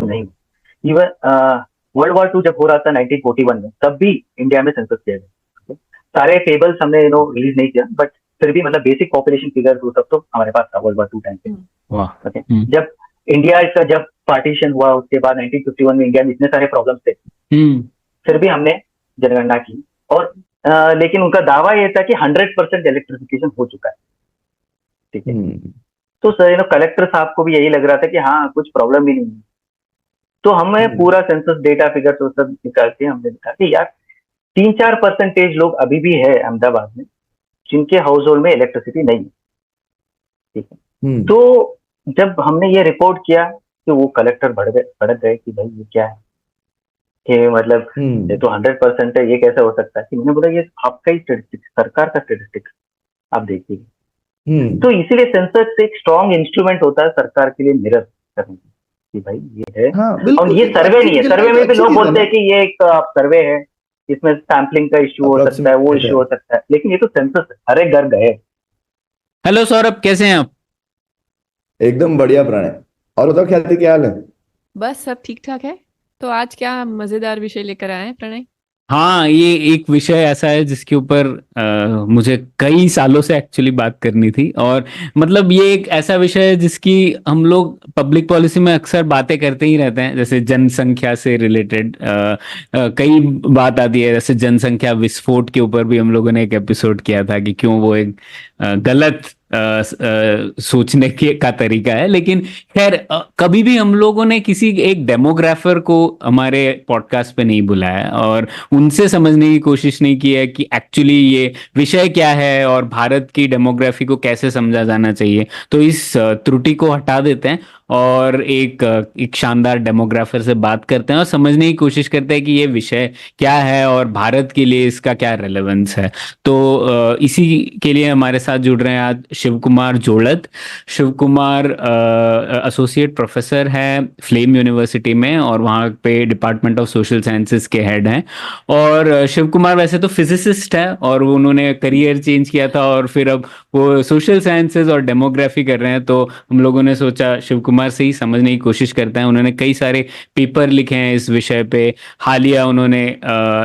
नहीं। Even world war 2 जब हो रहा था 1941 में, तब भी इंडिया में सेंसस किया गया। सारे टेबल्स हमने रिलीज नहीं किया, बट फिर भी मतलब बेसिक पॉपुलेशन फिगर वो सब तो हमारे पास था वर्ल्ड वॉर 2 टाइम पे। ओके, जब इंडिया इसका जब पार्टीशन हुआ उसके बाद 1951 में इंडिया में इतने सारे प्रॉब्लम्स थे, फिर भी हमने जनगणना की। और लेकिन उनका दावा ये था कि 100% इलेक्ट्रिफिकेशन हो चुका है। ठीक है, तो सर कलेक्टर साहब को भी यही लग रहा था कि हाँ कुछ प्रॉब्लम भी नहीं है। तो हमें पूरा सेंसस डेटा फिगर तो सब निकाल के हमने देखा कि यार 3-4% लोग अभी भी है अहमदाबाद में जिनके हाउस होल्ड में इलेक्ट्रिसिटी नहीं है। ठीक है, तो जब हमने ये रिपोर्ट किया तो वो कलेक्टर भड़क गए कि भाई ये क्या है, कि मतलब ये तो 100% है, ये कैसे हो सकता है। कि मैंने बोला ये आपका ही स्टेटिस्टिक्स, सरकार का स्टेटिस्टिक्स आप देखिए। तो इसीलिए सेंसस एक स्ट्रॉन्ग इंस्ट्रूमेंट होता है सरकार के लिए मिरर करने कि भाई ये है। और ये सर्वे नहीं है, सर्वे में भी लोग बोलते हैं कि ये एक सर्वे है, इसमें सैम्पलिंग का इश्यू हो सकता है, वो इश्यू हो सकता है, लेकिन ये तो सेंसस है, हर एक घर गए। हेलो सौरभ, कैसे हैं आप? एकदम बढ़िया प्रणय। और बताओ ख्याति, क्या हाल है? बस सब ठीक ठाक है। तो आज क्या मजेदार विषय लेकर आए हैं प्रणय? हाँ, ये एक विषय ऐसा है जिसके ऊपर मुझे कई सालों से एक्चुअली बात करनी थी। और मतलब ये एक ऐसा विषय है जिसकी हम लोग पब्लिक पॉलिसी में अक्सर बातें करते ही रहते हैं, जैसे जनसंख्या से रिलेटेड कई बात आती है। जैसे जनसंख्या विस्फोट के ऊपर भी हम लोगों ने एक एपिसोड किया था कि क्यों वो एक गलत सोचने के का तरीका है। लेकिन खैर, कभी भी हम लोगों ने किसी एक डेमोग्राफर को हमारे पॉडकास्ट पे नहीं बुलाया और उनसे समझने की कोशिश नहीं की है कि एक्चुअली ये विषय क्या है और भारत की डेमोग्राफी को कैसे समझा जाना चाहिए। तो इस त्रुटि को हटा देते हैं और एक शानदार डेमोग्राफर से बात करते हैं और समझने की कोशिश करते हैं कि ये विषय क्या है और भारत के लिए इसका क्या रेलेवेंस है। तो इसी के लिए हमारे साथ जुड़ रहे हैं आज शिव कुमार जोड़त। शिव कुमार एसोसिएट प्रोफेसर है फ्लेम यूनिवर्सिटी में और वहाँ पे डिपार्टमेंट ऑफ सोशल साइंसेस के हेड हैं। और शिव कुमार वैसे तो फिजिसिस्ट है और उन्होंने करियर चेंज किया था और फिर अब वो सोशल साइंसेस और डेमोग्राफी कर रहे हैं। तो हम लोगों ने सोचा शिव कुमार से ही समझने की कोशिश करते हैं। उन्होंने कई सारे पेपर लिखे हैं इस विषय पे। हालिया उन्होंने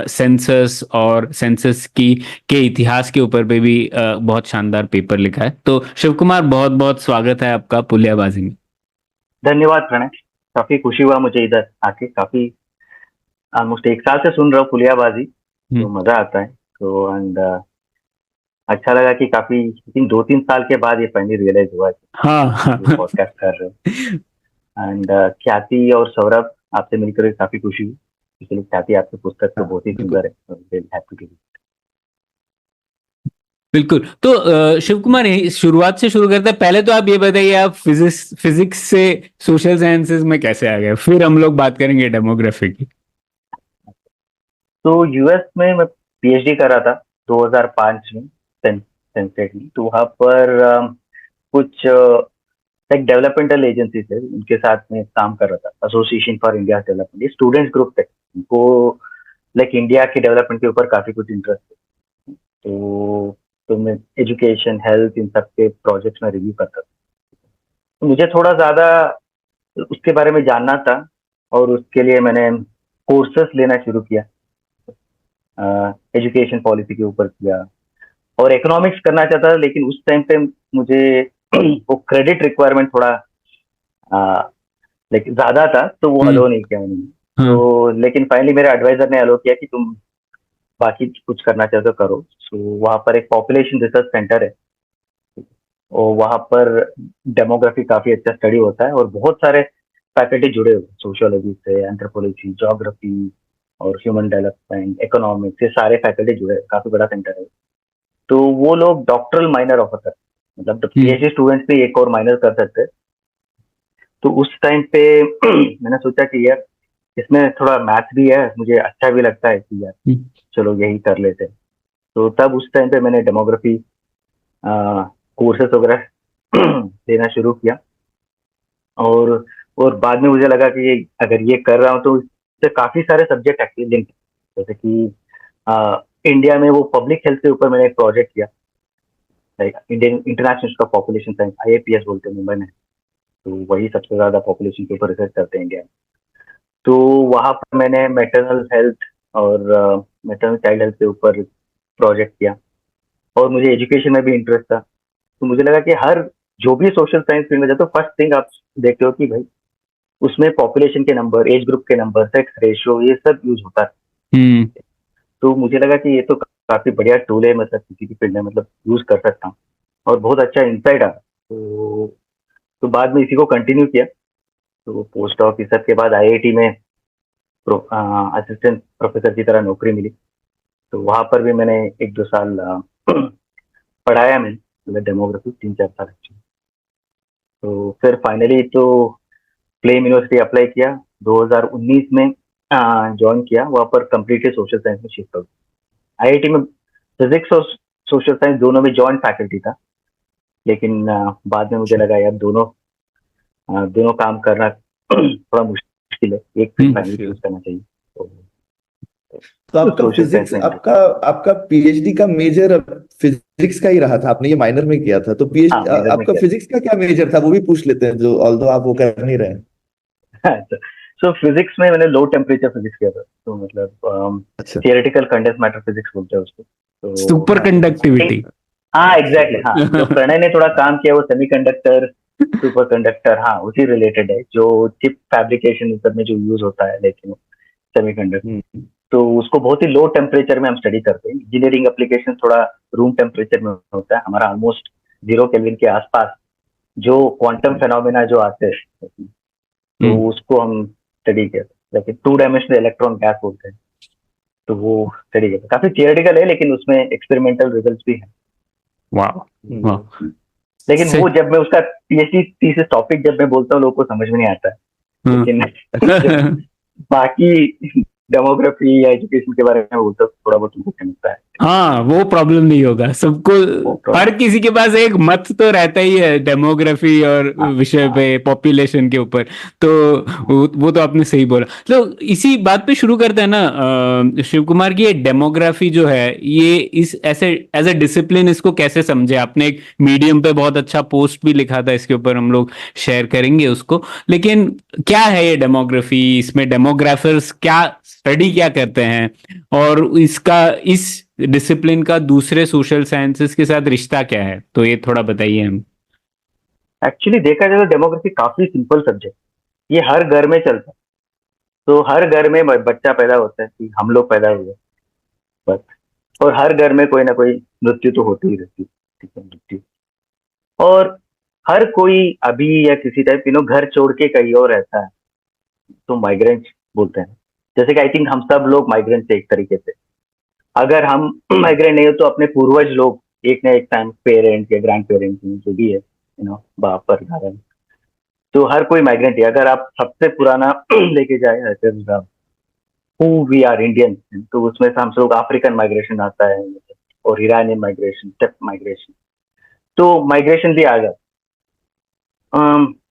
सेंसस और सेंसस की के इतिहास के ऊपर पे भी बहुत शानदार पेपर लिखा है। तो शिव कुमार, बहुत बहुत स्वागत है आपका पुलियाबाजी में। धन्यवाद प्रणय, काफी खुशी हुआ मुझे इधर आके। काफी ऑलमोस्ट 1 साल से सुन रहा हूँ पुलियाबाजी, तो मजा आता है। तो एंड अच्छा लगा कि काफी 2-3 साल के बाद ये फाइनली रियलाइज हुआ कि पॉडकास्ट कर रहे हो। एंड ख्याति और सौरभ, आपसे मिलकर काफी खुशी हुई। इसलिए ख्याति, आपकी पुस्तक तो बहुत ही सुंदर है। बिल्कुल। तो शिव कुमार, शुरुआत से शुरू करते हैं। पहले तो आप ये बताइए, आप फिजिक्स से सोशल साइंसेज में कैसे आ गए? फिर हम लोग बात करेंगे डेमोग्राफी की। तो यूएस में मैं पीएचडी कर रहा था 2005 में सेंसेट में। तो वहाँ पर कुछ एक डेवलपमेंटल एजेंसी थे, उनके साथ में काम कर रहा था, एसोसिएशन फॉर इंडिया डेवलपमेंट। ये स्टूडेंट्स ग्रुप थे, उनको लाइक इंडिया के डेवलपमेंट के ऊपर काफी कुछ इंटरेस्ट है। तो मैं एजुकेशन, हेल्थ, इन सब के प्रोजेक्ट्स में रिव्यू करता था। तो मुझे थोड़ा ज्यादा उसके बारे में जानना था और उसके लिए मैंने कोर्सेस लेना शुरू किया। एजुकेशन पॉलिसी के ऊपर किया और इकोनॉमिक्स करना चाहता था, लेकिन उस टाइम पे मुझे वो क्रेडिट रिक्वायरमेंट थोड़ा लेकिन ज्यादा था, तो वो अलो नहीं किया उन्होंने। तो लेकिन फाइनली मेरे एडवाइजर ने अलो किया कि तुम बाकी कुछ करना चाहते हो करो। सो वहाँ पर एक पॉपुलेशन रिसर्च सेंटर है और वहाँ पर डेमोग्राफी काफी अच्छा स्टडी होता है और बहुत सारे फैकल्टी जुड़े हुए, सोशियोलॉजी से एंथ्रोपोलॉजी, ज्योग्राफी और ह्यूमन डेवलपमेंट, इकोनॉमिक्स, ये सारे फैकल्टी जुड़े, काफी बड़ा सेंटर है। तो वो लोग डॉक्टरल माइनर ऑफर करते, मतलब पीएचडी स्टूडेंट्स भी एक और माइनर कर सकते हैं। तो उस टाइम पे मैंने सोचा कि यार इसमें थोड़ा मैथ्स भी है, मुझे अच्छा भी लगता है कि यार चलो यही कर लेते हैं। तो तब उस टाइम पे मैंने डेमोग्राफी कोर्सेस वगैरह लेना शुरू किया। और बाद में मुझे लगा कि अगर ये कर रहा हूँ तो इससे काफी सारे सब्जेक्ट एक्चुअली लिंक, जैसे कि इंडिया में वो पब्लिक हेल्थ के ऊपर मैंने एक प्रोजेक्ट किया, लाइक इंडियन इंटरनेशनल का पॉपुलेशन साइंस, आईएपीएस बोलते हैं मुंबई में। तो वही सबसे ज्यादा पॉपुलेशन के ऊपर रिसर्च करते हैं इंडिया में। तो वहां पर मैंने मैटरनल हेल्थ और मैटरनल चाइल्ड हेल्थ के ऊपर प्रोजेक्ट किया, और मुझे एजुकेशन में भी इंटरेस्ट था। तो मुझे लगा कि हर जो भी सोशल साइंस फील्ड में जाए तो फर्स्ट थिंग आप देखते हो कि भाई उसमें पॉपुलेशन के नंबर, एज ग्रुप के नंबर, सेक्स रेशियो, ये सब यूज होता है। हम्म। तो मुझे लगा कि ये तो काफी बढ़िया टूल है, मतलब किसी की फील्ड में मतलब यूज कर सकता हूँ, और बहुत अच्छा इंसाइट आया। तो बाद में इसी को कंटिन्यू किया। तो पोस्ट ऑफिसर के बाद आईआईटी में असिस्टेंट प्रोफेसर की तरह नौकरी मिली। तो वहां पर भी मैंने 1-2 साल पढ़ाया, मैंने मतलब डेमोग्राफी 3-4 साल actually। तो फिर फाइनली तो फ्लेम यूनिवर्सिटी अप्लाई किया, 2019 में ज्वाइन किया, वहाँ पर कम्प्लीटली सोशल साइंस में शिफ्ट हो गया। आईआईटी में फिजिक्स और सोशल साइंस दोनों में जॉइंट फैकल्टी था, लेकिन बाद में मुझे अच्छा। लगा यार दोनों काम करना थोड़ा मुश्किल है, एक फिर फाइनली मुश्किल। चूज करना चाहिए। तो तो आपका सोशल साइंस फिजिक्स, में इंटरेस्ट। आपका आपका पीएचडी का मेजर फिजिक्स का ही रहा था, आपने ये माइनर में किया था, तो हाँ, पीएचडी माइनर में आपका किया फिजिक्स का क्या मेजर था वो भी पूछ लेते हैं, जो ऑल्दो आप वो कर नहीं रहे हैं। था। सो फिजिक्स में मैंने लो टेम्परेचर फिजिक्स किया था, तो मतलब अच्छा। थियोरेटिकल कंडेंस मैटर फिजिक्स बोलते हैं उसको। सुपर तो कंडक्टिविटी। हाँ एग्जैक्टली, हाँ जो प्रणय ने थोड़ा काम किया वो सेमीकंडक्टर, सुपर कंडक्टर, हाँ उसी रिलेटेड है, जो चिप फैब्रिकेशन सब में जो यूज होता है, लेकिन सेमीकंडक्टर। हम्म। तो उसको बहुत ही लो टेम्परेचर में हम स्टडी करते हैं। इंजीनियरिंग एप्लीकेशन थोड़ा रूम टेम्परेचर में होता है, हमारा ऑलमोस्ट 0 केल्विन के आसपास जो क्वांटम फेनोमेना जो आते हैं, तो हम्म। उसको हम स्टडी करते हैं, लेकिन 2 डायमेंशनल इलेक्ट्रॉन गैस बोलते हैं। तो वो स्टडी करते हैं, काफी थियोरेटिकल है, लेकिन उसमें एक्सपेरिमेंटल रिजल्ट भी है। वाह। वाह। लेकिन से वो जब मैं उसका पीएचडी थीसिस टॉपिक जब मैं बोलता हूँ, लोगों को समझ में नहीं आता है। लेकिन जब हाँ। बाकी डेमोग्राफी या एजुकेशन के बारे में बोलता हूँ, थोड़ा बहुत उनको समझता है। हाँ, वो प्रॉब्लम नहीं होगा सबको। वो प्रॉब्लम। हर किसी के पास एक मत तो रहता ही है डेमोग्राफी और हाँ विषय हाँ पे, पॉपुलेशन के ऊपर। तो वो तो आपने सही बोला। तो इसी बात पे शुरू करते हैं ना, शिव कुमार की ये डेमोग्राफी जो है, ये इस ऐसे एज ए डिसिप्लिन इसको कैसे समझे आपने? एक मीडियम पे बहुत अच्छा पोस्ट भी लिखा था इसके ऊपर, हम लोग शेयर करेंगे उसको। लेकिन क्या है ये डेमोग्राफी? इसमें डेमोग्राफर्स क्या स्टडी क्या करते हैं, और इसका, इस डिसिप्लिन का दूसरे सोशल साइंसेस के साथ रिश्ता क्या है? तो ये थोड़ा बताइए हम। एक्चुअली देखा जाए तो डेमोग्राफी काफी सिंपल सब्जेक्ट, ये हर घर में चलता है। तो हर घर में बच्चा पैदा होता है, कि हम लोग पैदा हुए बस, और हर घर में कोई ना कोई मृत्यु तो होती ही रहती है, ठीक है, मृत्यु। और हर कोई अभी या किसी टाइप घर छोड़ के कहीं और रहता है, तो माइग्रेंट बोलते हैं। जैसे कि आई थिंक हम सब लोग माइग्रेंट थे एक तरीके से। अगर हम माइग्रेंट नहीं हो तो अपने पूर्वज लोग एक ना एक टाइम पेरेंट्स या ग्रैंड पेरेंट्स जो भी है, बाप पर दादा, तो हर कोई माइग्रेंट है। अगर आप सबसे पुराना लेके जाए हु वी आर इंडियन, तो उसमें से हम लोग अफ्रीकन माइग्रेशन आता है, और ईरानियन माइग्रेशन, स्टेप माइग्रेशन, तो माइग्रेशन भी आ गया।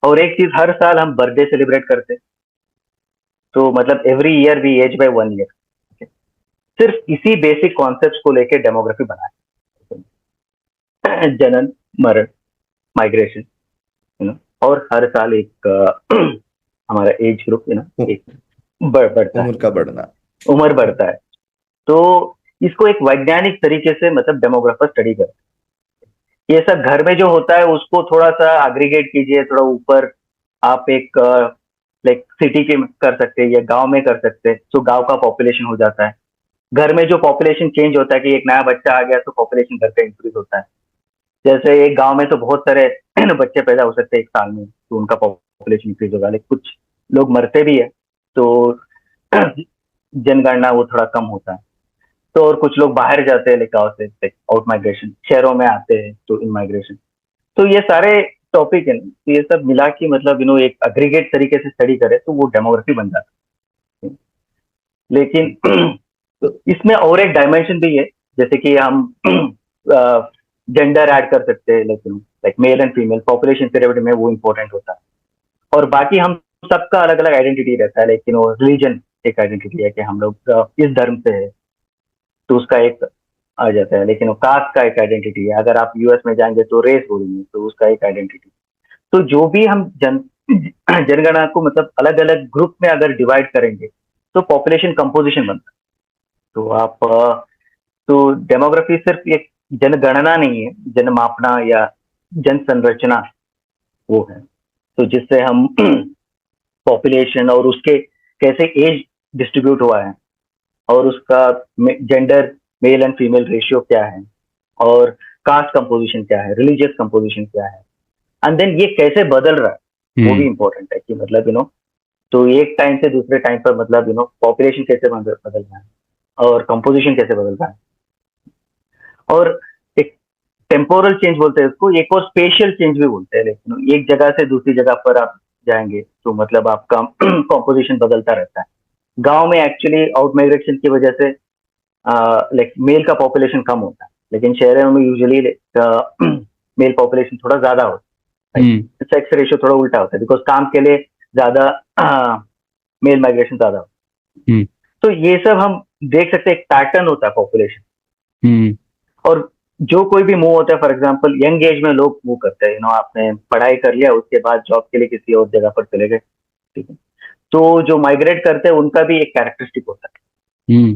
और एक चीज, हर साल हम बर्थडे सेलिब्रेट करते हैं, तो मतलब every year we age by 1 year. सिर्फ इसी बेसिक कॉन्सेप्ट को लेके डेमोग्राफी बनाया, जनन, मरण, माइग्रेशन, और हर साल एक हमारा एज ग्रुप एक बढ़ता है, उम्र का बढ़ना। उम्र बढ़ता है। तो इसको एक वैज्ञानिक तरीके से मतलब डेमोग्राफर स्टडी करते हैं। ये सब घर में जो होता है उसको थोड़ा सा एग्रीगेट कीजिए, थोड़ा ऊपर आप एक लाइक सिटी के कर सकते हैं या गांव में कर सकते हैं, तो गांव का पॉपुलेशन हो जाता है। घर में जो पॉपुलेशन चेंज होता है कि एक नया बच्चा आ गया तो पॉपुलेशन घर का इंक्रीज होता है। जैसे एक गांव में तो बहुत सारे बच्चे पैदा हो सकते हैं एक साल में, तो उनका पॉपुलेशन इंक्रीज होगा, लेकिन कुछ लोग मरते भी है, तो जनगणना वो थोड़ा कम होता है। तो और कुछ लोग बाहर जाते हैं, लाइक गाँव से आउट माइग्रेशन, शहरों में आते हैं तो इन माइग्रेशन। तो ये सारे टॉपिक है ना, तो ये सब मिला के मतलब एक अग्रीगेट तरीके से स्टडी करे तो वो डेमोग्राफी बन जाता है। लेकिन इसमें और एक डायमेंशन भी है, जैसे कि हम जेंडर ऐड कर सकते हैं, लेकिन like male and female population pyramid में वो इम्पोर्टेंट होता है। और बाकी हम सबका अलग अलग आइडेंटिटी रहता है, लेकिन वो रिलीजन एक आइडेंटिटी है कि हम लोग इस धर्म से है, तो उसका एक आ जाता है। लेकिन वो कास्ट का एक आइडेंटिटी है, अगर आप यूएस में जाएंगे तो रेस बोलेंगे, तो उसका एक आइडेंटिटी। तो जो भी हम जनगणना को मतलब अलग अलग ग्रुप में अगर डिवाइड करेंगे तो पॉपुलेशन कंपोजिशन बनता है। तो आप तो डेमोग्राफी सिर्फ एक जनगणना नहीं है, जनमापना या जनसंरचना वो है। तो जिससे हम पॉपुलेशन और उसके कैसे एज डिस्ट्रीब्यूट हुआ है और उसका gender male and female ratio क्या है और कास्ट कंपोजिशन क्या है, रिलीजियस कंपोजिशन क्या है, एंड देन ये कैसे बदल रहा है वो भी इम्पोर्टेंट है कि मतलब तो एक टाइम से दूसरे टाइम पर मतलब पॉपुलेशन कैसे बदल रहा है और कंपोजिशन कैसे बदल रहा है। और एक टेम्पोरल चेंज बोलते हैं इसको, एक और स्पेशल चेंज भी बोलते हैं। लेकिन एक जगह से दूसरी जगह पर आप जाएंगे तो मतलब आपका कॉम्पोजिशन बदलता रहता है। गांव में एक्चुअली आउट माइग्रेशन की वजह से लाइक मेल का पॉपुलेशन कम होता है, लेकिन शहरों में यूजुअली मेल पॉपुलेशन थोड़ा ज्यादा होता है। सेक्स रेशियो थोड़ा उल्टा होता है, बिकॉज काम के लिए ज्यादा मेल माइग्रेशन ज्यादा होता है। तो ये सब हम देख सकते हैं, एक पैटर्न होता है पॉपुलेशन। और जो कोई भी मूव होता है, फॉर एग्जांपल यंग एज में लोग मूव करते हैं, आपने पढ़ाई कर लिया उसके बाद जॉब के लिए किसी और जगह पर चले गए, ठीक है। तो जो माइग्रेट करते हैं उनका भी एक कैरेक्टरिस्टिक होता है।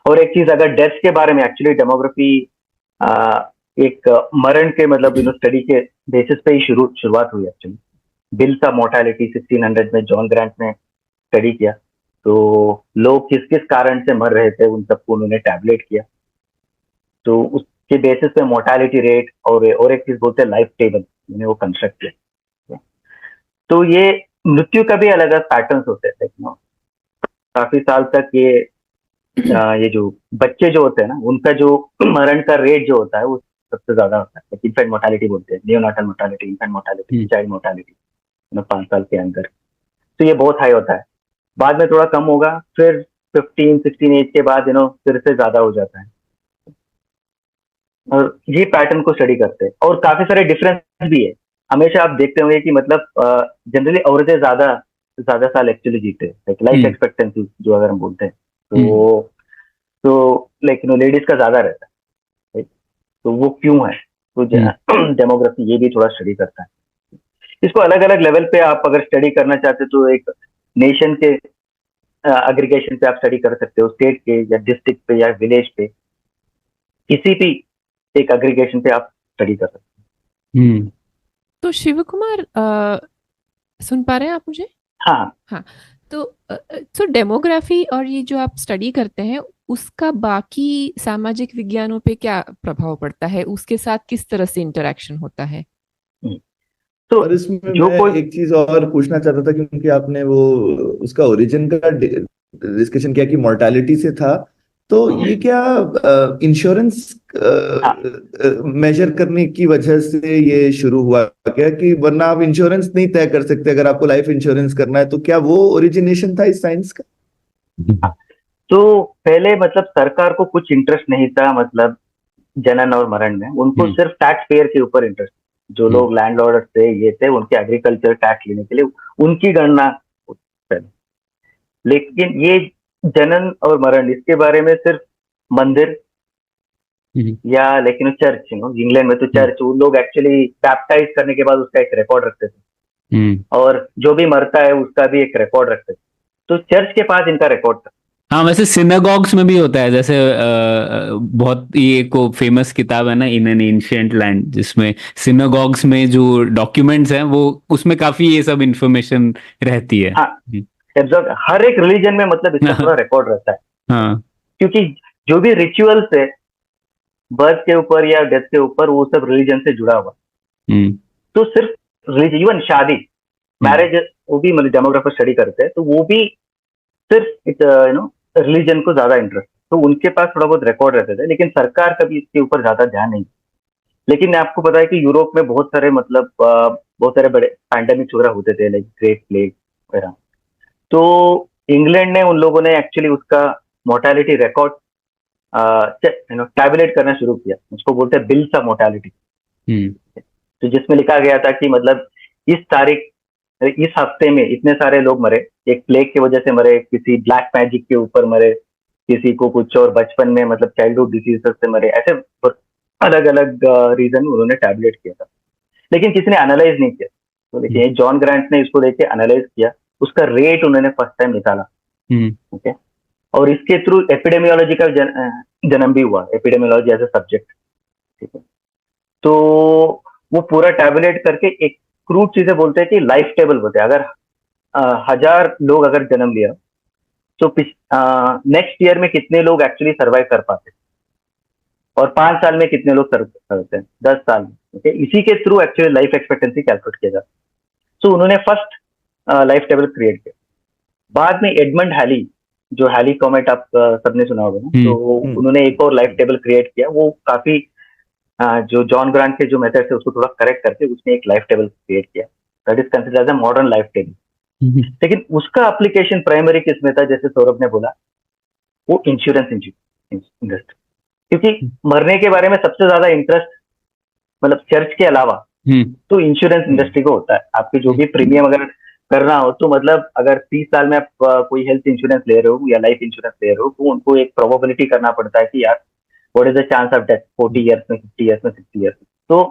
और एक चीज, अगर डेथ के बारे में एक्चुअली डेमोग्राफी एक मरण के मतलब स्टडी के बेसिस पे ही शुरुआत हुई एक्चुअली। बिल का मोर्टालिटी 1600 में जॉन ग्रांट ने स्टडी किया, तो लोग किस किस कारण से मर रहे थे उन सबको उन्होंने टैबलेट किया, तो उसके बेसिस पे मोर्टालिटी रेट और एक चीज बोलते हैं लाइफ टेबल, उन्हें वो कंस्ट्रक्ट किया। तो ये मृत्यु का भी अलग अलग पैटर्न्स होते थे। काफी साल तक ये जो बच्चे जो होते हैं ना, उनका जो मरण का रेट जो होता है वो सबसे ज्यादा होता है। इन्फेंट मोर्टालिटी बोलते हैं, neonatal mortality, infant mortality, child mortality 5 साल के अंदर। तो ये बहुत हाई होता है। बाद में थोड़ा कम होगा, फिर 15-16 एज के बाद फिर से ज्यादा हो जाता है। और ये पैटर्न को स्टडी करते हैं। और काफी सारे डिफरेंस भी है। हमेशा आप देखते होंगे कि मतलब जनरली औरतें ज्यादा साल एक्चुअली जीते, लाइफ एक्सपेक्टेंसी जो अगर हम बोलते हैं तो लाइक लेडीज का ज्यादा रहता है, तो वो क्यों है? तो डेमोग्राफी ये भी थोड़ा स्टडी करता है। इसको अलग अलग लेवल पे आप अगर स्टडी करना चाहते तो एक नेशन के एग्रीगेशन पे आप स्टडी कर सकते हो, स्टेट के या डिस्ट्रिक्ट पे या विलेज पे, किसी भी एक एग्रीगेशन पे आप स्टडी कर सकते हो। तो शिव कुमार सुन पा रहे हैं आप मुझे? हाँ। तो डेमोग्राफी और ये जो आप स्टडी करते हैं उसका बाकी सामाजिक विज्ञानों पे क्या प्रभाव पड़ता है, उसके साथ किस तरह से इंटरेक्शन होता है? तो इसमें मैं एक चीज और पूछना चाहता था, क्योंकि आपने वो उसका ओरिजिन का डिस्कशन किया कि मोर्टालिटी से था, तो ये क्या इंश्योरेंस मेजर करने की वजह से ये शुरू हुआ क्या? कि वरना आप इंश्योरेंस नहीं तय कर सकते अगर आपको लाइफ इंश्योरेंस करना है, तो क्या वो ओरिजिनेशन था इस साइंस का? तो पहले मतलब सरकार को कुछ इंटरेस्ट नहीं था मतलब जनन और मरण में, उनको सिर्फ टैक्स पेयर के ऊपर इंटरेस्ट। जो लोग लैंडलॉर्ड थे ये थे, उनके एग्रीकल्चर टैक्स लेने के लिए उनकी गणना पहले। लेकिन ये जनन और मरण इसके बारे में सिर्फ मंदिर या लेकिन चर्च, इंग्लैंड में तो चर्च, वो लोग एक्चुअली बैप्टाइज करने के बाद उसका एक रिकॉर्ड रखते थे, और जो भी मरता है उसका भी एक रिकॉर्ड रखते थे। तो चर्च के पास इनका रिकॉर्ड था। हाँ, वैसे सिनागॉग्स में भी होता है, जैसे बहुत ये को फेमस किताब है ना, इन एन एंशिएंट लैंड, जिसमें सिनागॉग्स में जो डॉक्यूमेंट्स हैं वो उसमें काफी ये सब इंफॉर्मेशन रहती है। हाँ, हर एक रिलीजन में मतलब इसका पूरा रिकॉर्ड रहता है। हाँ, क्योंकि जो भी रिचुअल्स है बर्थ के ऊपर या डेथ के ऊपर, वो सब रिलीजन से जुड़ा हुआ। तो सिर्फ रिलीजन, इवन शादी, मैरिज, वो भी मतलब डेमोग्राफर स्टडी करते हैं, तो वो भी सिर्फ रिलीजन को ज्यादा इंटरेस्ट, तो उनके पास थोड़ा बहुत रिकॉर्ड रहते थे, लेकिन सरकार का भी इसके ऊपर ज्यादा ध्यान नहीं। लेकिन आपको पता है कि यूरोप में बहुत सारे मतलब बहुत सारे बड़े पैंडेमिक्स वगैरह होते थे, लाइक ग्रेट प्लेग वगैरह। तो इंग्लैंड ने, उन लोगों ने एक्चुअली उसका मोर्टालिटी रिकॉर्ड टैबुलेट करना शुरू किया, उसको बोलते हैं बिल्स ऑफ मोर्टालिटी। तो जिसमें लिखा गया था कि मतलब इस तारीख, इस हफ्ते में इतने सारे लोग मरे, एक प्लेग की वजह से मरे, किसी ब्लैक मैजिक के ऊपर मरे, किसी को कुछ और बचपन में मतलब चाइल्डहुड डिजीज से मरे, ऐसे अलग अलग रीजन उन्होंने टैबलेट किया था। लेकिन किसी ने एनालाइज नहीं किया तो देखिए जॉन ग्रांट ने इसको लेके एनालाइज किया, उसका रेट उन्होंने फर्स्ट टाइम निकाला, ओके, और इसके थ्रू एपिडेमियोलॉजी का जन्म भी हुआ, एपिडेमियोलॉजी एज ए सब्जेक्ट, ठीक है। तो वो पूरा टैबुलेट करके एक क्रूड चीजें बोलते हैं कि लाइफ टेबल बोलते हैं, अगर 1000 लोग अगर जन्म लिया तो नेक्स्ट ईयर में कितने लोग एक्चुअली सर्वाइव कर पाते, और 5 साल में कितने लोग सर्वाइव करते हैं, 10 साल में, ओके। इसी के through actually life expectancy calculate किया जाता है। तो उन्होंने फर्स्ट लाइफ टेबल क्रिएट किया। बाद में एडमंड हैली, जो हैली कॉमेट आप सबने सुना होगा ना, तो उन्होंने एक और लाइफ टेबल क्रिएट किया। वो काफी जो जॉन ग्रांट के जो मेथड थे उसको थोड़ा करेक्ट करके उसने एक लाइफ टेबल क्रिएट किया, that is considered as a modern life table. लेकिन उसका एप्लीकेशन प्राइमरी किसमें था, जैसे सौरभ ने बोला, वो इंश्योरेंस इंडस्ट्री, क्योंकि मरने के बारे में सबसे ज्यादा इंटरेस्ट मतलब चर्च के अलावा तो इंश्योरेंस इंडस्ट्री को होता है। आपके जो भी प्रीमियम अगर करना हो तो मतलब अगर 30 साल में आप कोई हेल्थ इंश्योरेंस ले रहे हो या लाइफ इंश्योरेंस ले रहे हो तो उनको एक प्रोबेबिलिटी करना पड़ता है कि यार what is the chance of death 40 years में, 50 ईयर्स में, 60 ईयर्स में। तो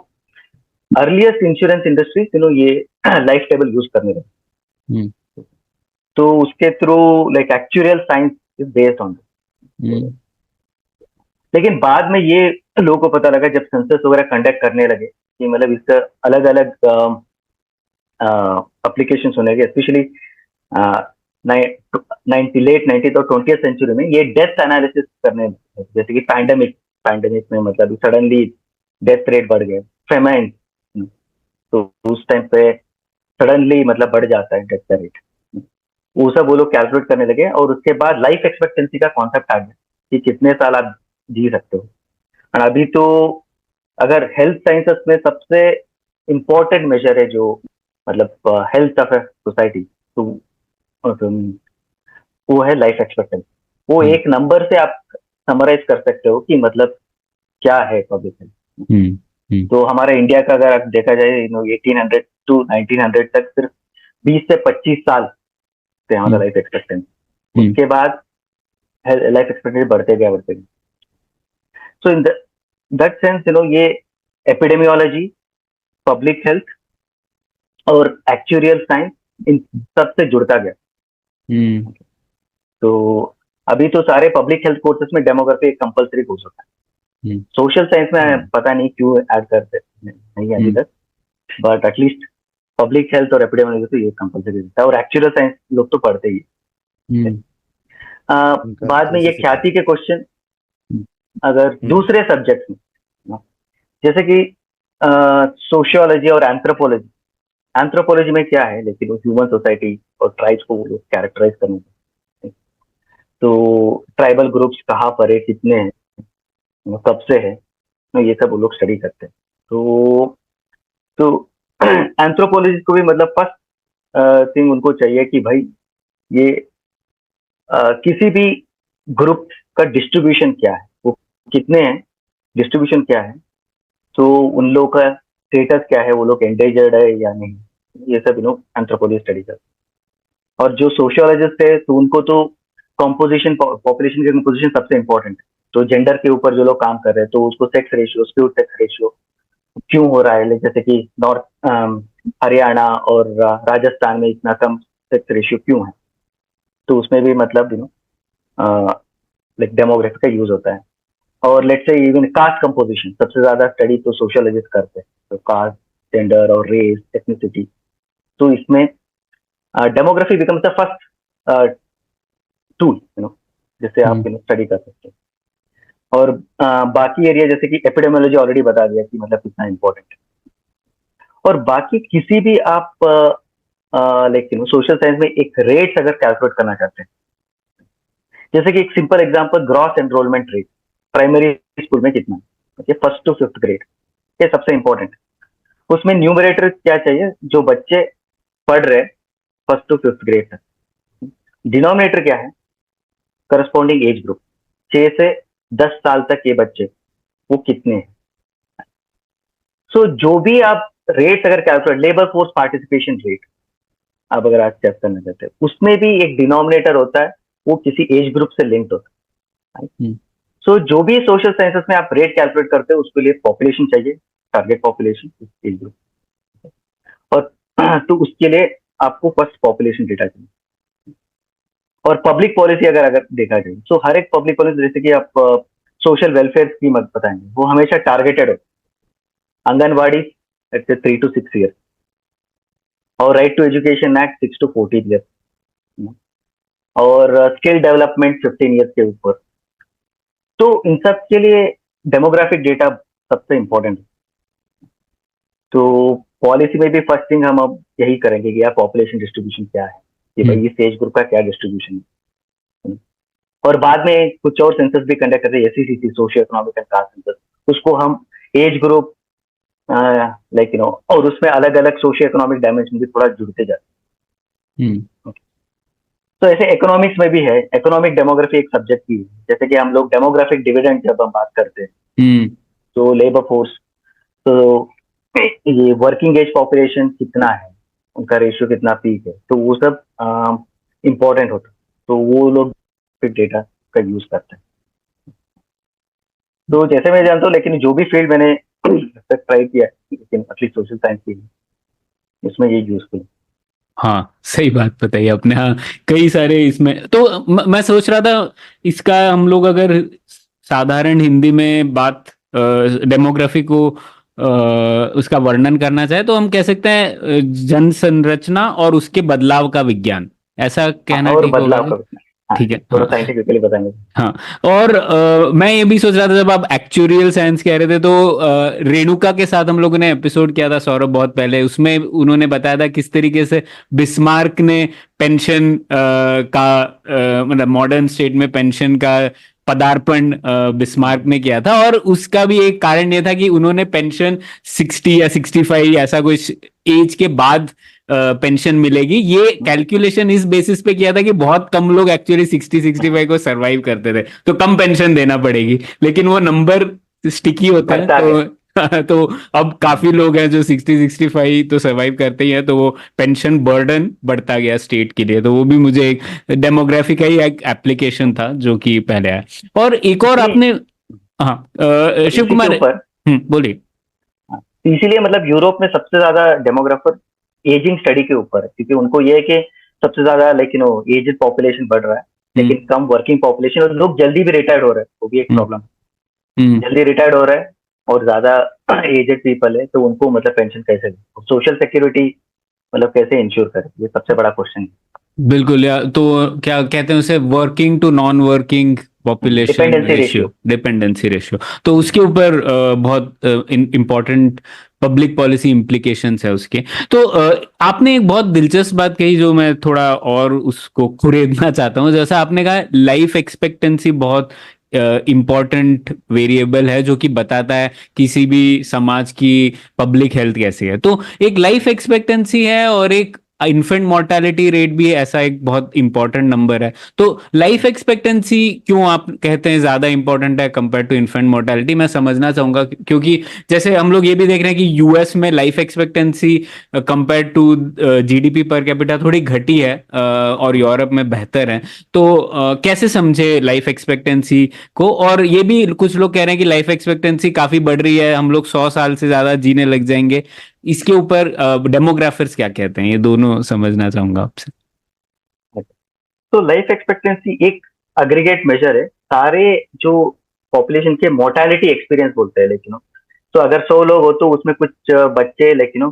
अर्लीस्ट इंश्योरेंस इंडस्ट्री ये लाइफ टेबल यूज करने लगे। तो उसके through like actual science is based on. लेकिन बाद में ये लोगों को पता लगा जब सेंसस वगैरह कंडक्ट करने लगे कि मतलब इसका अलग अलग एप्लीकेशन होने लगे, स्पेशली लेट 90th और 20th सेंचुरी में ये डेथ एनालिसिस करने, जैसे कि पैंडेमिक में मतलब सडनली डेथ रेट बढ़ गए, फेमाइन, तो उस टाइम पे सडनली मतलब बढ़ जाता है डेथ का रेट, वो सब वो लोग कैलकुलेट करने लगे। और उसके बाद लाइफ एक्सपेक्टेंसी का कॉन्सेप्ट आ गया कि कितने साल आप जी सकते हो। और अभी तो अगर हेल्थ साइंसेस में सबसे इम्पोर्टेंट मेजर है जो मतलब हेल्थ ऑफ ए सोसाइटी, तो वो है लाइफ एक्सपेक्टेंसी। वो एक नंबर से आप समराइज कर सकते हो कि मतलब क्या है पब्लिक हेल्थ। तो हमारे इंडिया का अगर देखा जाए 1800 टू 1900 तक सिर्फ 20 से 25 साल थे हमारा लाइफ एक्सपेक्टेंसी। उसके बाद लाइफ एक्सपेक्टेंसी बढ़ते गया। सो इन दैट सेंस ये एपिडेमियोलॉजी, पब्लिक हेल्थ और एक्चुरियल साइंस इन सब से जुड़ता गया। तो अभी तो सारे पब्लिक हेल्थ कोर्सेज में डेमोग्राफी एक कंपलसरी कोर्स होता है। सोशल साइंस में पता नहीं क्यों ऐड करते नहीं अभी तक, बट एटलीस्ट पब्लिक हेल्थ और एपिडेमियोलॉजी तो ये कंपलसरी होता है, और एक्चुअल साइंस लोग तो पढ़ते ही। बाद में ये ख्याति के क्वेश्चन अगर दूसरे सब्जेक्ट में, जैसे कि सोशियोलॉजी और एंथ्रोपोलॉजी में क्या है, लेकिन ह्यूमन सोसाइटी और ट्राइब्स को कैरेक्टराइज करने, तो ट्राइबल ग्रुप्स कहाँ पर है, कितने हैं, कब से है, ये सब वो लोग स्टडी करते हैं। तो एंथ्रोपोलॉजी को भी मतलब फर्स्ट थिंग उनको चाहिए कि भाई ये किसी भी ग्रुप का डिस्ट्रीब्यूशन क्या है, वो कितने हैं, डिस्ट्रीब्यूशन क्या है, तो उन लोगों का स्टेटस क्या है, वो लोग एंडेंजर्ड है या नहीं, ये सब एंथ्रोपोलॉजी स्टडी करते हैं। और जो सोशियोलॉजिस्ट है तो उनको तो कॉम्पोजिशन, पॉपुलेशन की कॉम्पोजिशन सबसे इंपॉर्टेंट है। तो जेंडर के ऊपर जो लोग काम कर रहे हैं तो उसको sex ratio, skewed sex ratio क्यों हो रहा है, जैसे कि नॉर्थ हरियाणा और राजस्थान में इतना कम सेक्स रेशियो क्यों है, तो उसमें भी मतलब लाइक डेमोग्राफी का यूज होता है। और let's say even cast composition सबसे ज्यादा स्टडी तो सोशियोलॉजिस्ट करते हैं, तो कास्ट, जेंडर और रेस, एथनिसिटी, तो इसमें demography becomes the first tool जिससे आप स्टडी कर सकते हैं। और बाकी एरिया जैसे कि एपिडेमियोलॉजी ऑलरेडी बता दिया कि मतलब कितना इंपॉर्टेंट है। और बाकी किसी भी आप लाइक सोशल साइंस में एक रेट अगर कैलकुलेट करना चाहते हैं, जैसे कि एक simple example, gross enrolment rate primary school में कितना है, फर्स्ट टू फिफ्थ ग्रेड, ये सबसे इंपॉर्टेंट। उसमें न्यूमरेटर क्या चाहिए, जो बच्चे पढ़ रहे फर्स्ट टू फिफ्थ ग्रेड तक। डिनोमिनेटर क्या है, करस्पॉन्डिंग एज ग्रुप, 6 से 10 साल तक ये बच्चे वो कितने हैं। सो जो भी आप रेट अगर calculate, labour force participation rate आप अगर आज चेक करना चाहते हैं, उसमें भी एक डिनोमिनेटर होता है, वो किसी एज ग्रुप से लिंक्ड होता है। सो जो भी सोशल साइंसेस में आप रेट कैलकुलेट करते हो उसके लिए पॉपुलेशन चाहिए, टारगेट पॉपुलेशन, एज ग्रुप। और तो उसके लिए आपको फर्स्ट पॉपुलेशन डेटा चाहिए। और पब्लिक पॉलिसी अगर देखा जाए तो हर एक पब्लिक पॉलिसी, जैसे कि आप सोशल वेलफेयर स्कीम बताएंगे, वो हमेशा टारगेटेड हो। आंगनवाड़ी 3 to 6 ईयर, और right to education act 6 to 14 year, और स्किल डेवलपमेंट 15 ईयर्स के ऊपर। तो इन सब के लिए डेमोग्राफिक डेटा सबसे इम्पोर्टेंट है। तो पॉलिसी में भी फर्स्ट थिंग हम अब यही करेंगे कि यार पॉपुलेशन डिस्ट्रीब्यूशन क्या है, कि भाई इस एज ग्रुप का क्या डिस्ट्रीब्यूशन है। और बाद में कुछ और सेंसस भी कंडक्ट करते हैं, SECC, socio economic and caste census. उसको हम एज ग्रुप लाइक और उसमें अलग अलग सोशियो इकोनॉमिक डायमेंशन भी थोड़ा जुड़ते जाते हैं। तो ऐसे इकोनॉमिक्स में भी है, इकोनॉमिक डेमोग्राफी एक सब्जेक्ट भी है। जैसे कि हम लोग डेमोग्राफिक डिविडेंड जब हम बात करते हैं, तो लेबर फोर्स, तो ये वर्किंग एज पॉपुलेशन कितना है, उनका रेशियो कितना पीक है, तो वो सब इम्पोर्टेंट होता है। तो वो लोग डेटा का यूज करते हैं। तो जैसे मैं जानता हूँ, लेकिन जो भी फील्ड मैंने ट्राई किया, लेकिन एटलीस्ट सोशल साइंस की, इसमें ये यूजफुल। हाँ, सही बात बताई आपने। हाँ, कई सारे इसमें तो मैं सोच रहा था इसका हम लोग अगर साधारण हिंदी में बात डेमोग्राफी को उसका वर्णन करना चाहे तो हम कह सकते हैं जनसंरचना और उसके बदलाव का विज्ञान, ऐसा कहना और ठीक होगा? बदलाव का, ठीक है, थोड़ा हाँ। साइंटिफिकली बताएंगे। हाँ, और मैं ये भी सोच रहा था जब आप एक्चुरियल साइंस कह रहे थे तो रेणुका के साथ हम लोगों ने एपिसोड किया था सौरभ बहुत पहले, उसमें उन्होंने बताया था किस तरीके से बिस्मार्क ने पेंशन का मतलब मॉडर्न स्टेट में पेंशन का पदार्पण बिस्मार्क ने किया था। और उसका भी एक कारण ये था कि उन्होंने पेंशन 60 या 65 ऐसा कुछ एज के बाद पेंशन मिलेगी, ये कैलकुलेशन इस बेसिस पे किया था कि बहुत कम लोग एक्चुअली 60-65 को सरवाइव करते थे, तो कम पेंशन देना पड़ेगी। लेकिन वो नंबर स्टिकी होता है, तो अब काफी लोग हैं जो 60-65 तो सरवाइव करते ही हैं, तो वो पेंशन बर्डन बढ़ता गया स्टेट के लिए। तो वो भी मुझे एक डेमोग्राफी का ही एक एप्लीकेशन था जो कि पहले आया। और एक और आपने, हाँ शिव कुमार, बोलिए। इसीलिए मतलब यूरोप में सबसे ज्यादा डेमोग्राफर एजिंग स्टडी के ऊपर है, क्योंकि उनको ये है कि सबसे ज्यादा लाइक एजेड पॉपुलेशन बढ़ रहा है, लेकिन कम वर्किंग पॉपुलेशन, और लोग जल्दी भी रिटायर्ड हो रहे हैं, वो भी एक प्रॉब्लम है। जल्दी रिटायर्ड हो रहा है और ज्यादा एजेड पीपल है, तो उनको मतलब पेंशन कैसे दे, सोशल सिक्योरिटी मतलब कैसे इंश्योर करे, ये सबसे बड़ा क्वेश्चन है। बिल्कुल, या तो क्या कहते हैं उसे, working to non working population ratio, dependency ratio. तो उसके ऊपर बहुत इम्पोर्टेंट पब्लिक पॉलिसी इम्प्लीकेशंस है उसके। तो आपने एक बहुत दिलचस्प बात कही जो मैं थोड़ा और उसको खुरेदना चाहता हूँ। जैसा आपने कहा लाइफ एक्सपेक्टेंसी बहुत इम्पॉर्टेंट वेरिएबल है जो कि बताता है किसी भी समाज की पब्लिक हेल्थ कैसी है। तो एक लाइफ एक्सपेक्टेंसी है और एक इन्फेंट मोर्टेलिटी रेट भी ऐसा एक बहुत इंपॉर्टेंट नंबर है। तो लाइफ एक्सपेक्टेंसी क्यों आप कहते हैं ज्यादा इंपॉर्टेंट है कंपेयर टू इन्फेंट मोर्टेलिटी, मैं समझना चाहूंगा। क्योंकि जैसे हम लोग ये भी देख रहे हैं कि यूएस में life expectancy compare to GDP per capita थोड़ी घटी है और यूरोप में बेहतर है। तो कैसे समझे लाइफ एक्सपेक्टेंसी को? और ये भी कुछ लोग कह रहे हैं कि लाइफ एक्सपेक्टेंसी काफी बढ़ रही है, हम लोग 100 साल से ज्यादा जीने लग जाएंगे। इसके ऊपर डेमोग्राफर्स क्या कहते हैं, ये दोनों समझना चाहूंगा आपसे। तो लाइफ एक्सपेक्टेंसी एक एग्रीगेट मेजर है, सारे जो पॉपुलेशन के मोर्टेलिटी एक्सपीरियंस बोलते हैं, लेकिन तो अगर 100 लोग हो तो उसमें कुछ बच्चे लेकिन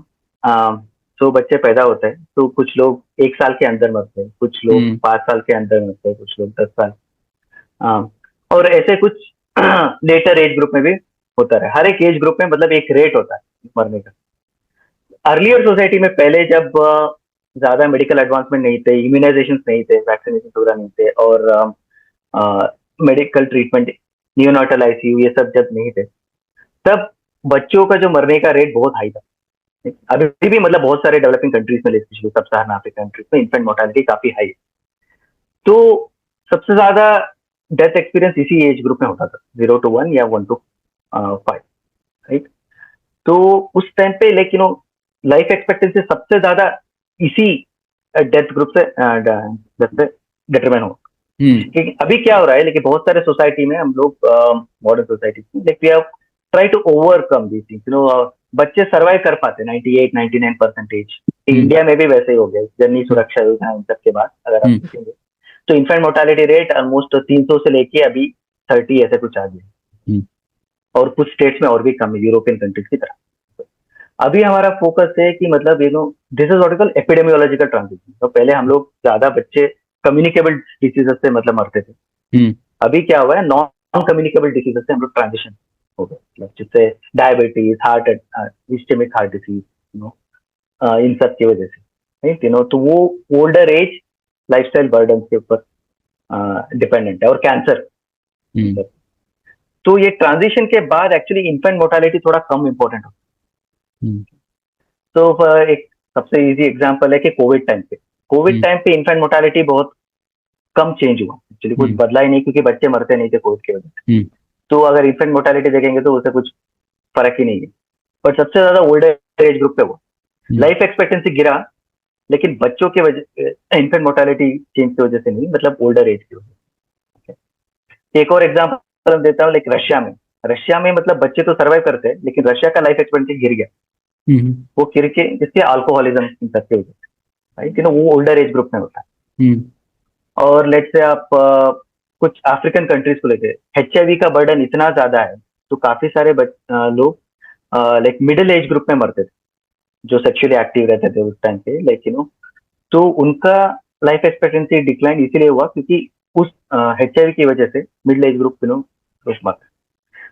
100 बच्चे पैदा होते हैं, तो कुछ लोग 1 साल के अंदर मरते हैं, कुछ लोग 5 साल के अंदर मरते हैं, कुछ लोग 10 साल, और ऐसे कुछ लेटर एज ग्रुप में भी होता है। हर एक एज ग्रुप में मतलब एक रेट होता है मरने का। अर्लियर सोसाइटी में पहले जब ज्यादा मेडिकल एडवांसमेंट नहीं थे, इम्यूनाइजेशन नहीं थे, वैक्सीनेशन वगैरह नहीं थे, और मेडिकल ट्रीटमेंट, नियोनाटल आईसीयू ये सब जब नहीं थे, तब बच्चों का जो मरने का रेट बहुत हाई था। अभी भी मतलब बहुत सारे डेवलपिंग कंट्रीज में, स्पेशली सब सहारन अफ्रीका कंट्रीज में इन्फेंट मोर्टेलिटी काफी हाई है। तो सबसे ज्यादा डेथ एक्सपीरियंस इसी एज ग्रुप में होता था, 0 to 1 या 1 to 5, राइट। तो उस टाइम पे लेकिन लाइफ एक्सपेक्टेंसी सबसे ज्यादा इसी डेथ ग्रुप से डिटरमाइन हो। अभी क्या हो रहा है, लेकिन बहुत सारे सोसाइटी में हम लोग मॉडर्न सोसाइटी में we have try to overcome these things, बच्चे सर्वाइव कर पाते 98-99% इंडिया में भी वैसे ही हो गया, जननी सुरक्षा योजना इन सब के बाद अगर आप देखेंगे तो इन्फेंट मोर्टालिटी रेट ऑलमोस्ट 300 से लेके अभी 30 ऐसे कुछ आ गया, और कुछ स्टेट्स में और भी कम है यूरोपियन कंट्रीज की तरह। अभी हमारा फोकस है कि मतलब this is what we call epidemiological transition. तो पहले हम लोग ज्यादा बच्चे कम्युनिकेबल डिसीजेस से मतलब मरते थे, अभी क्या हुआ है नॉन कम्युनिकेबल डिसीजेस से हम लोग ट्रांजिशन हो गए, मतलब जिससे diabetes, heart, ischaemic heart disease, इन सब की वजह से, तो वो ओल्डर एज लाइफस्टाइल बर्डन के ऊपर डिपेंडेंट है, और कैंसर। तो ये ट्रांजिशन के बाद एक्चुअली इन्फेंट मोर्टालिटी थोड़ा कम इम्पोर्टेंट हो। तो एक सबसे इजी एग्जांपल है कि कोविड टाइम पे इन्फेंट मोर्टालिटी बहुत कम चेंज हुआ, एक्चुअली कुछ बदला ही नहीं, क्योंकि बच्चे मरते नहीं थे कोविड की वजह से। तो अगर इन्फेंट मोर्टालिटी देखेंगे तो उससे कुछ फर्क ही नहीं है, बट सबसे ज्यादा ओल्डर एज ग्रुप पे हुआ। लाइफ एक्सपेक्टेंसी गिरा, लेकिन बच्चों के वजह इन्फेंट मोर्टालिटी चेंज की वजह से नहीं, मतलब ओल्डर एज की वजह से। एक और एग्जांपल मैं देता हूँ, लाइक रशिया में मतलब बच्चे तो सर्वाइव करते हैं, लेकिन रशिया का लाइफ एक्सपेक्टेंसी गिर गया, वो गिर के जिसके अल्कोहलिज्म इन सब की वजह से, राइट, वो ओल्डर एज ग्रुप में होता है। और लेट्स से आप कुछ अफ्रीकन कंट्रीज को लेते हैं, HIV का बर्डन इतना ज्यादा है, तो काफी सारे लोग लाइक मिडिल एज ग्रुप में मरते थे, जो सेक्सुअली एक्टिव रहते थे उस टाइम पे, लाइक तो उनका लाइफ एक्सपेक्टेंसी डिक्लाइन इसीलिए हुआ क्योंकि उस HIV की वजह से मिडिल एज ग्रुप मरते।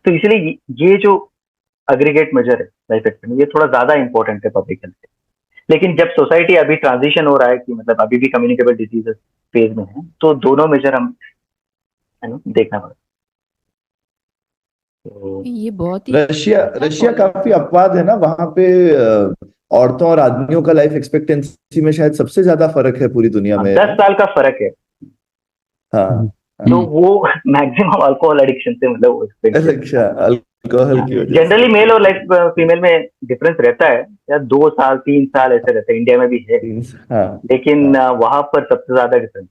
तो इसलिए ये जो अग्रीगेट मेजर है लाइफ एक्सपेक्टेंसी, ये थोड़ा ज्यादा इंपॉर्टेंट है पब्लिक हेल्थ से। लेकिन जब सोसाइटी अभी ट्रांजिशन हो रहा है कि मतलब अभी भी कम्युनिकेबल डिजीजेस फेज में है, तो दोनों मेजर हम देखना पड़ेगा। तो ये बहुत ही रशिया काफी अपवाद है ना, वहां पे औरतों और आदमियों का लाइफ एक्सपेक्टेंसी में शायद सबसे ज्यादा फर्क है पूरी दुनिया में। 10 साल का फर्क है। हाँ, तो वो मैक्सिमम अल्कोहल एडिक्शन से मतलब अल्कोहल की वजह जनरली मेल और लाइफ फीमेल में डिफरेंस रहता है, या 2 साल 3 साल ऐसे रहता है, इंडिया में भी है, लेकिन वहां पर सबसे ज्यादा डिफरेंस।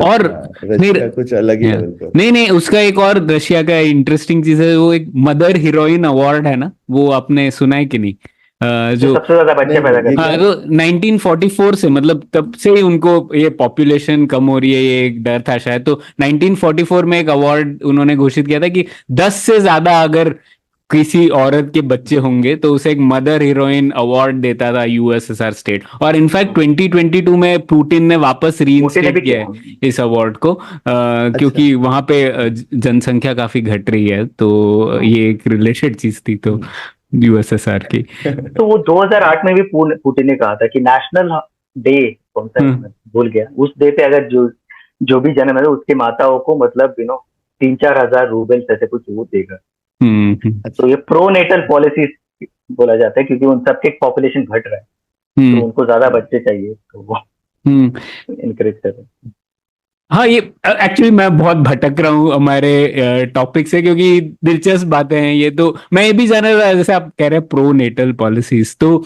और रशिया कुछ अलग ही लेवल पर। नहीं, उसका एक और रशिया का इंटरेस्टिंग चीज है, वो एक मदर हीरोइन अवार्ड है ना, वो आपने सुना है कि नहीं? जो सबसे ज्यादा बच्चे पैदा करते हैं। तो 1944 से, मतलब तब से ही उनको ये पॉपुलेशन कम हो रही है, ये एक डर था शायद, तो 1944 में एक अवार्ड उन्होंने घोषित किया था कि 10 से ज्यादा अगर किसी औरत के बच्चे होंगे तो उसे एक मदर हीरोइन अवार्ड देता था USSR स्टेट। और इनफैक्ट 2022 में पुतिन ने वापस रीइंस्टेट किया है इस अवार्ड को, क्योंकि वहां पे जनसंख्या काफी घट रही है, तो ये एक रिलेटेड चीज थी तो USSR की। तो वो 2008 में भी पुतिन ने कहा था कि नेशनल डे कौन सा भूल गया, उस डे पे अगर जो भी जन्म है उसकी माताओं को मतलब 3-4 हजार रूबल ऐसे कुछ वो देगा। तो ये प्रोनेटल पॉलिसी बोला जाता है, क्योंकि उन सबके पॉपुलेशन घट रहा है, तो उनको ज्यादा बच्चे चाहिए, तो वो इनकरेज कर रहे हैं। हाँ, ये एक्चुअली मैं बहुत भटक रहा हूँ हमारे टॉपिक से, क्योंकि दिलचस्प बातें हैं ये। तो मैं ये भी जान रहा, जैसे आप कह रहे हैं प्रो नेटल पॉलिसीज, तो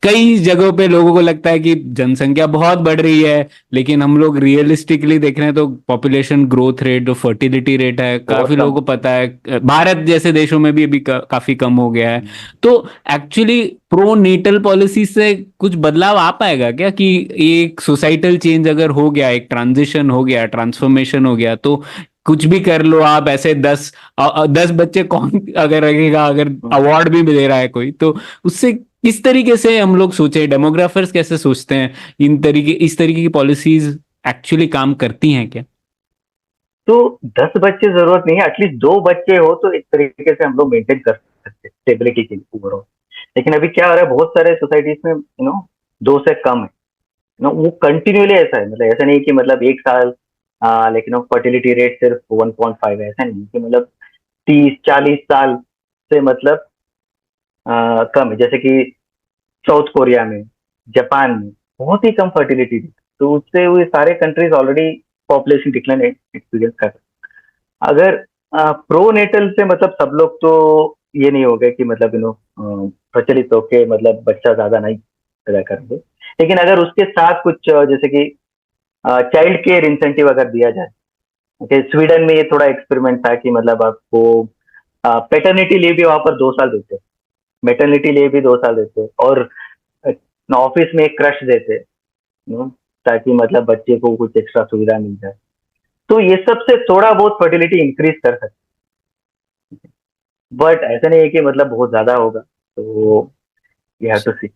कई जगहों पे लोगों को लगता है कि जनसंख्या बहुत बढ़ रही है, लेकिन हम लोग रियलिस्टिकली देख रहे हैं तो पॉपुलेशन ग्रोथ रेट, जो फर्टिलिटी रेट है, काफी लोगों को पता है भारत जैसे देशों में भी अभी काफी कम हो गया है। तो एक्चुअली प्रो नेटल पॉलिसी से कुछ बदलाव आ पाएगा क्या, कि एक सोसाइटल चेंज अगर हो गया, एक ट्रांजिशन हो गया, ट्रांसफॉर्मेशन हो गया, तो कुछ भी कर लो आप, ऐसे 10 बच्चे कौन अगर रखेगा, अगर अवार्ड भी दे रहा है कोई, तो उससे किस तरीके से हम लोग सोचे, डेमोग्राफर्स कैसे सोचते हैं, इस तरीके की पॉलिसीज एक्चुअली काम करती हैं क्या? तो 10 बच्चे जरूरत नहीं है, एटलीस्ट 2 बच्चे हो तो एक तरीके से हम लोग मेंटेन कर सकते हैं स्टेबिलिटी के लिए ओवरऑल। लेकिन अभी क्या हो रहा है, बहुत सारे सोसाइटीज में 2 से कम है, वो कंटिन्यूली ऐसा है, मतलब ऐसा नहीं कि मतलब 1 साल लेकिन फर्टिलिटी रेट सिर्फ 1.5 है, ऐसा नहीं कि मतलब 30-40 साल से मतलब कम है। जैसे कि साउथ कोरिया में, जापान में बहुत ही कम फर्टिलिटी रेट, तो उससे वो सारे countries already population decline experience कर। अगर प्रोनेटल से मतलब सब लोग तो ये नहीं हो गए कि मतलब प्रचलित होके मतलब बच्चा ज्यादा नहीं पैदा करेंगे, लेकिन अगर उसके साथ कुछ जैसे कि चाइल्ड केयर इंसेंटिव अगर दिया जाए, ओके, स्वीडन में ये थोड़ा एक्सपेरिमेंट था कि मतलब आपको पैटर्निटी लीव भी वहां पर 2 साल देते, मैटर्निटी लीव भी 2 साल देते, और ना ऑफिस में एक क्रश देते, ताकि मतलब बच्चे को कुछ एक्स्ट्रा सुविधा मिल जाए। तो ये सब से थोड़ा बहुत फर्टिलिटी इंक्रीज कर सकते, बट ऐसा नहीं है कि मतलब बहुत ज्यादा होगा, तो यू हैव टू सी।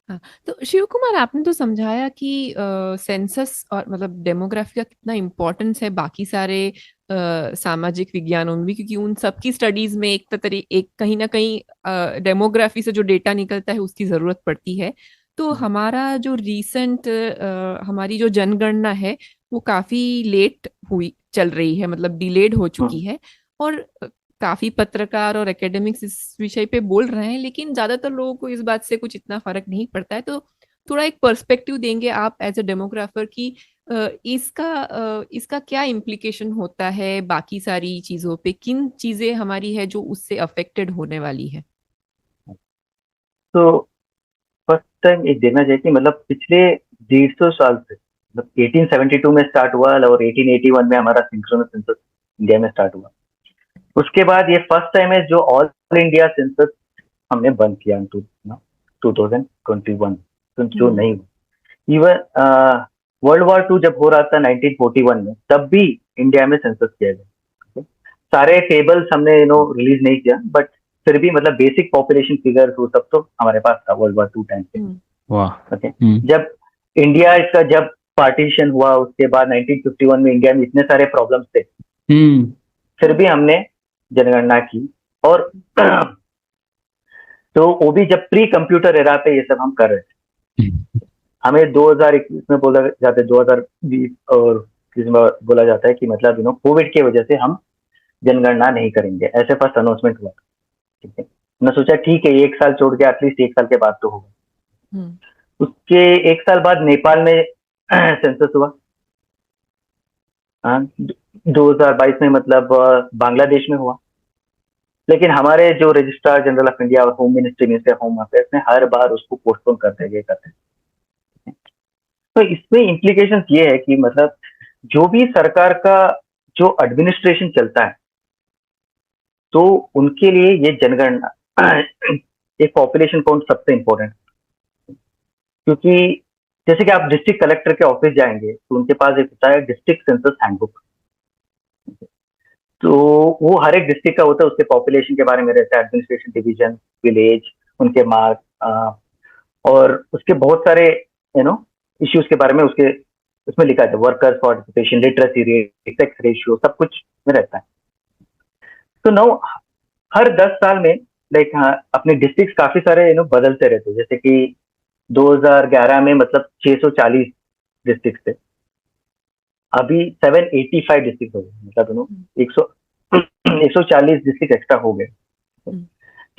हाँ, तो शिव कुमार आपने तो समझाया कि सेंसस और मतलब डेमोग्राफी का कितना इम्पोर्टेंस है बाकी सारे सामाजिक विज्ञानों में भी, क्योंकि उन सबकी स्टडीज में एक कहीं ना कहीं डेमोग्राफी से जो डेटा निकलता है उसकी जरूरत पड़ती है। तो हमारा जो रीसेंट हमारी जो जनगणना है वो काफी लेट हुई चल रही है, मतलब डिलेड हो चुकी है। और काफी पत्रकार और एकेडमिक्स इस विषय पे बोल रहे हैं, लेकिन ज्यादातर लोगों को इस बात से कुछ इतना फर्क नहीं पड़ता है। तो थोड़ा एक पर्सपेक्टिव देंगे आप एज अ डेमोग्राफर की इसका क्या इम्प्लीकेशन होता है बाकी सारी चीजों पे, किन चीजें हमारी है जो उससे अफेक्टेड होने वाली है। तो फर्स्ट टाइम एक देखना चाहिए कि मतलब पिछले 150 साल से, मतलब 1872 में स्टार्ट हुआ और 1881 में हमारा सिंक्रोनस सेंसस इंडिया में स्टार्ट हुआ। उसके बाद ये फर्स्ट टाइम है जो ऑल इंडिया सेंसस हमने बंद किया 2021, जो नहीं हुआ। इवन वर्ल्ड वॉर 2 जब हो रहा था 1941 में, तब भी इंडिया में सेंसस किया गया। सारे टेबल्स हमने रिलीज नहीं किया, बट फिर भी मतलब बेसिक पॉपुलेशन फिगर वो सब तो हमारे पास था वर्ल्ड वॉर 2 टाइम पे। वाह। ओके, जब इंडिया इसका जब पार्टीशन हुआ उसके बाद 1951 में इंडिया में इतने सारे प्रॉब्लम्स थे, फिर भी हमने जनगणना की। और तो वो भी जब प्री कंप्यूटर एरा पे ये सब हम कर रहे थे। हमें 2021 में बोला जाता है, 2020 और किसी में बोला जाता है कि मतलब कोविड की वजह से हम जनगणना नहीं करेंगे, ऐसे फर्स्ट अनाउंसमेंट हुआ। ठीक है, मैं सोचा ठीक है, एक साल छोड़ के एटलीस्ट एक साल के बाद तो होगा। उसके एक साल बाद नेपाल में सेंसस हुआ। 2022 में मतलब बांग्लादेश में हुआ। लेकिन हमारे जो रजिस्ट्रार जनरल ऑफ इंडिया और home ministry of home affairs ने हर बार उसको पोस्टपोन करते गए। तो इसमें इम्प्लीकेशन ये है कि मतलब जो भी सरकार का जो एडमिनिस्ट्रेशन चलता है, तो उनके लिए ये जनगणना एक पॉपुलेशन काउंट सबसे इम्पोर्टेंट। क्योंकि जैसे कि आप डिस्ट्रिक्ट कलेक्टर के ऑफिस जाएंगे तो उनके पास एक होता है डिस्ट्रिक्ट सेंसस हैंडबुक। तो वो हर एक डिस्ट्रिक्ट का होता है, उसके पॉपुलेशन के बारे में रहता है, एडमिनिस्ट्रेशन डिवीजन, विलेज, उनके मार्क, और उसके बहुत सारे इश्यूज के बारे में उसके उसमें लिखा है, workers participation, literacy rate, sex ratio, सब कुछ में रहता है। तो नो हर 10 साल में लाइक अपने डिस्ट्रिक्ट काफी सारे बदलते रहते हैं। जैसे कि 2011 में मतलब 640 डिस्ट्रिक्ट थे, अभी 785 डिस्ट्रिक्ट हो गए, मतलब 140 डिस्ट्रिक्ट एक्स्ट्रा हो गए।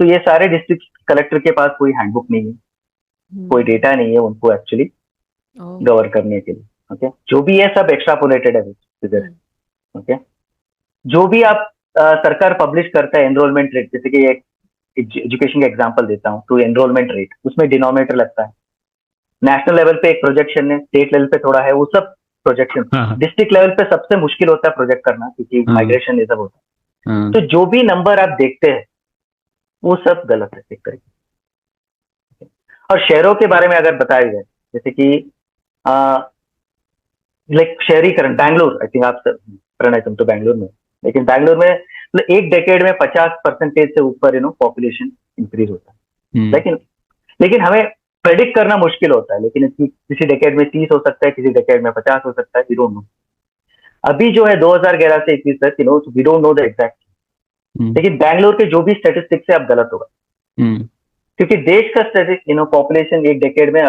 तो ये सारे डिस्ट्रिक्ट कलेक्टर के पास कोई हैंडबुक नहीं है, कोई डेटा नहीं है उनको एक्चुअली गवर्न करने के लिए। ओके, जो भी है सब एक्स्ट्रापोलेटेड है। ओके, जो भी आप सरकार पब्लिश करता है एनरोलमेंट रेट, जैसे कि एक एजुकेशन का एग्जांपल देता हूँ, तो एनरोलमेंट रेट उसमें डिनोमिनेटर लगता है। नेशनल लेवल पे एक प्रोजेक्शन है, स्टेट लेवल पे थोड़ा है, वो सब प्रोजेक्शन। डिस्ट्रिक्ट लेवल पे सबसे मुश्किल होता है प्रोजेक्ट करना, क्योंकि माइग्रेशन ये सब होता है। तो जो भी नंबर आप देखते हैं वो सब गलत है एक तरीके। और शहरों के बारे में अगर बताया जाए, जैसे कि लाइक शहरीकरण, बैंगलोर, आई थिंक आप प्रणय तुम तो बैंगलोर में, लेकिन बैंगलोर में एक डेकेड में 50% से ऊपर पॉपुलेशन इंक्रीज होता है। लेकिन हमें प्रेडिक्ट करना मुश्किल होता है, लेकिन किसी डेकेड में 30 हो सकता है, किसी डेकेड में 50 हो सकता है, वी डोंट नो। अभी जो है 2011 से 21 तक we don't know the exact. लेकिन बैंगलोर के जो भी स्टेटिस्टिक्स है अब गलत होगा, क्योंकि देश का पॉपुलेशन एक डेकेड में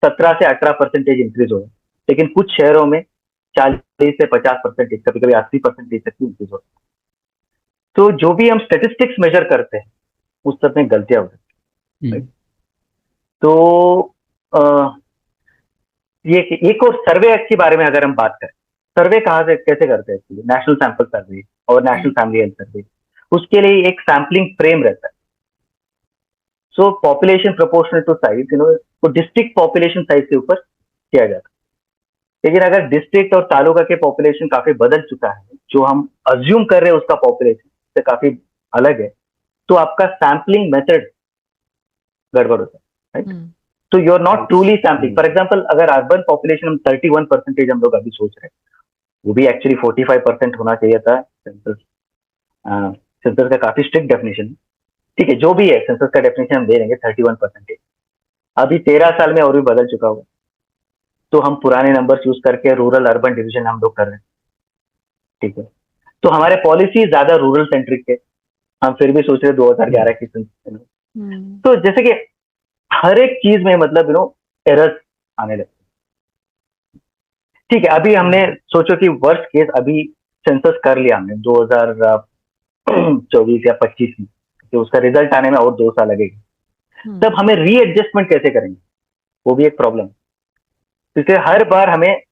17 से 18% इंक्रीज होगा, लेकिन कुछ शहरों में 40 से 50%, कभी कभी 80% तक की इंक्रीज होता है। तो जो भी हम स्टेटिस्टिक्स मेजर करते हैं उस सब में गलतियां हो सकती हैं। तो ये एक और सर्वे के बारे में अगर हम बात करें, सर्वे कहाँ से कैसे करते हैं? नेशनल सैंपल सर्वे और नेशनल फैमिली हेल्थ सर्वे, उसके लिए एक सैम्पलिंग फ्रेम रहता है। So population proportional to size, वो डिस्ट्रिक्ट पॉपुलेशन साइज के ऊपर किया जाता है। लेकिन अगर डिस्ट्रिक्ट और तालुका के पॉपुलेशन काफी बदल चुका है, जो हम अज्यूम कर रहे हैं उसका पॉपुलेशन से काफी अलग है, तो आपका सैम्पलिंग मेथड गड़बड़ होता है, right? So you're not truly sampling. For example, अगर अर्बन पॉपुलेशन हम 31% हम लोग अभी सोच रहे हैं, वो भी एक्चुअली 45% होना चाहिए था। सेंसस का काफी स्ट्रिक्ट डेफिनेशन है, ठीक है, जो भी है सेंसस का डेफिनेशन हम दे देंगे 31%। अभी 13 साल में और भी बदल चुका होगा, तो हम पुराने नंबर यूज करके रूरल अर्बन डिवीजन हम लोग कर रहे हैं, ठीक है। तो हमारे पॉलिसी ज्यादा रूरल सेंट्रिक है, हम फिर भी सोच रहे 2011 की सेंसस। तो जैसे कि हर एक चीज में मतलब एरर्स आने लगते, ठीक है। अभी हमने सोचो कि वर्स्ट केस अभी सेंसस कर लिया हमने 2024 या 25 में, तो उसका रिजल्ट आने में और 2 साल लगेगा, तब हमें रीएडजस्टमेंट कैसे करेंगे, वो भी एक प्रॉब्लम। क्योंकि हर बार हमें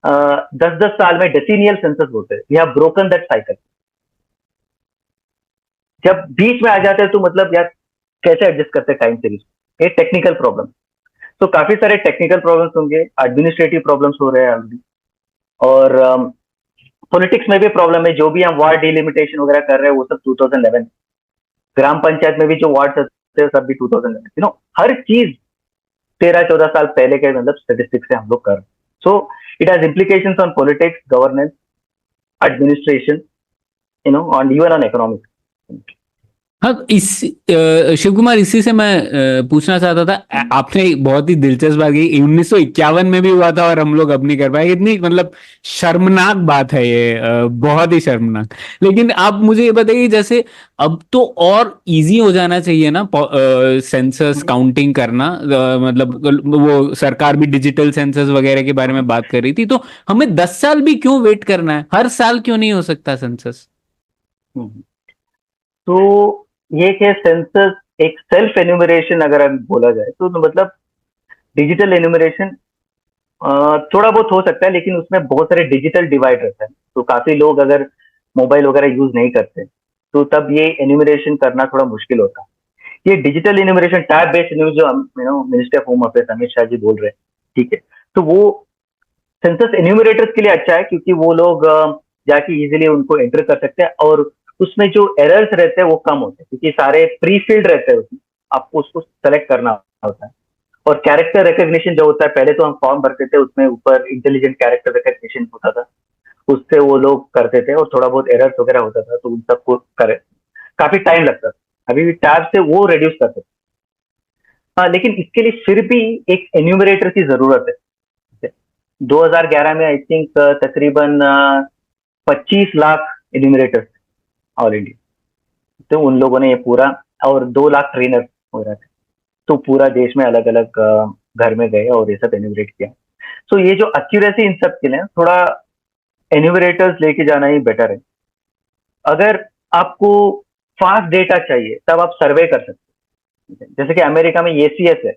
10-10 साल में डेसीनियल सेंसस होते हैं, we have broken that cycle. जब बीच में आ जाते हैं तो मतलब यार कैसे एडजस्ट करते हैं टाइम सीरीज, ये टेक्निकल प्रॉब्लम। तो काफी सारे टेक्निकल प्रॉब्लम्स होंगे, एडमिनिस्ट्रेटिव प्रॉब्लम्स हो रहे हैं ऑलरेडी, और पॉलिटिक्स में भी प्रॉब्लम है। जो भी हम वार्ड डिलिमिटेशन वगैरह कर रहे हैं वो सब 2011, ग्राम पंचायत में भी जो वार्ड हैं सब भी 2011, हर चीज 13-14 साल पहले के मतलब स्टेटिस्टिक्स से हम लोग कर। So it has implications on politics, governance, administration, on even on economics. हाँ, शिव कुमार, इसी से मैं पूछना चाहता था, आपने बहुत ही दिलचस्प बात की, 1951 में भी हुआ था और हम लोग अब नहीं कर पाए। इतनी मतलब शर्मनाक बात है ये, बहुत ही शर्मनाक। लेकिन आप मुझे ये बताइए, जैसे अब तो और इजी हो जाना चाहिए ना सेंसस काउंटिंग करना, मतलब वो सरकार भी डिजिटल सेंसस वगैरह के बारे में बात कर रही थी, तो हमें 10 साल भी क्यों वेट करना है? हर साल क्यों नहीं हो सकता सेंसस? तो ये कि सेंसस एक सेल्फ एन्यूमरेशन अगर बोला जाए तो मतलब डिजिटल एन्यूमरेशन थोड़ा बहुत हो सकता है, लेकिन उसमें बहुत सारे डिजिटल डिवाइड रहता है। तो काफी लोग अगर मोबाइल वगैरह यूज नहीं करते तो तब ये एन्यूमरेशन करना थोड़ा मुश्किल होता है। ये digital enumeration, tab based news जो minister of home affairs Amit Shah ji बोल रहे हैं, ठीक है, तो वो सेंसस एन्यूमरेटर्स के लिए अच्छा है, क्योंकि वो लोग जाके इजीली उनको एंटर कर सकते हैं, और उसमें जो एरर्स रहते हैं वो कम होते हैं, क्योंकि सारे प्री फिल्ड रहते हैं उसमें, आपको उसको सेलेक्ट करना होता है। और कैरेक्टर रिकग्निशन जो होता है, पहले तो हम फॉर्म भरते थे, उसमें ऊपर इंटेलिजेंट कैरेक्टर रिकग्निशन होता था, उससे वो लोग करते थे, और थोड़ा बहुत एरर्स वगैरह होता था, तो उन सबको करे काफी टाइम लगता था। अभी भी टैब से वो रिड्यूस कर सकते। हाँ, लेकिन इसके लिए फिर भी एक एन्यूमरेटर की जरूरत है। 2011 में आई थिंक तकरीबन 25 लाख एन्यूमरेटर्स ऑल इंडिया, तो उन लोगों ने ये पूरा, और 2 लाख ट्रेनर हो रहे थे, तो पूरा देश में अलग अलग घर में गए और ये सब एन्यूमरेट किया। सो ये जो एक्यूरेसी इन सब के लिए थोड़ा एन्यूमरेटर्स लेके जाना ही बेटर है। अगर आपको फास्ट डेटा चाहिए तब आप सर्वे कर सकते हैं, जैसे कि अमेरिका में ACS है,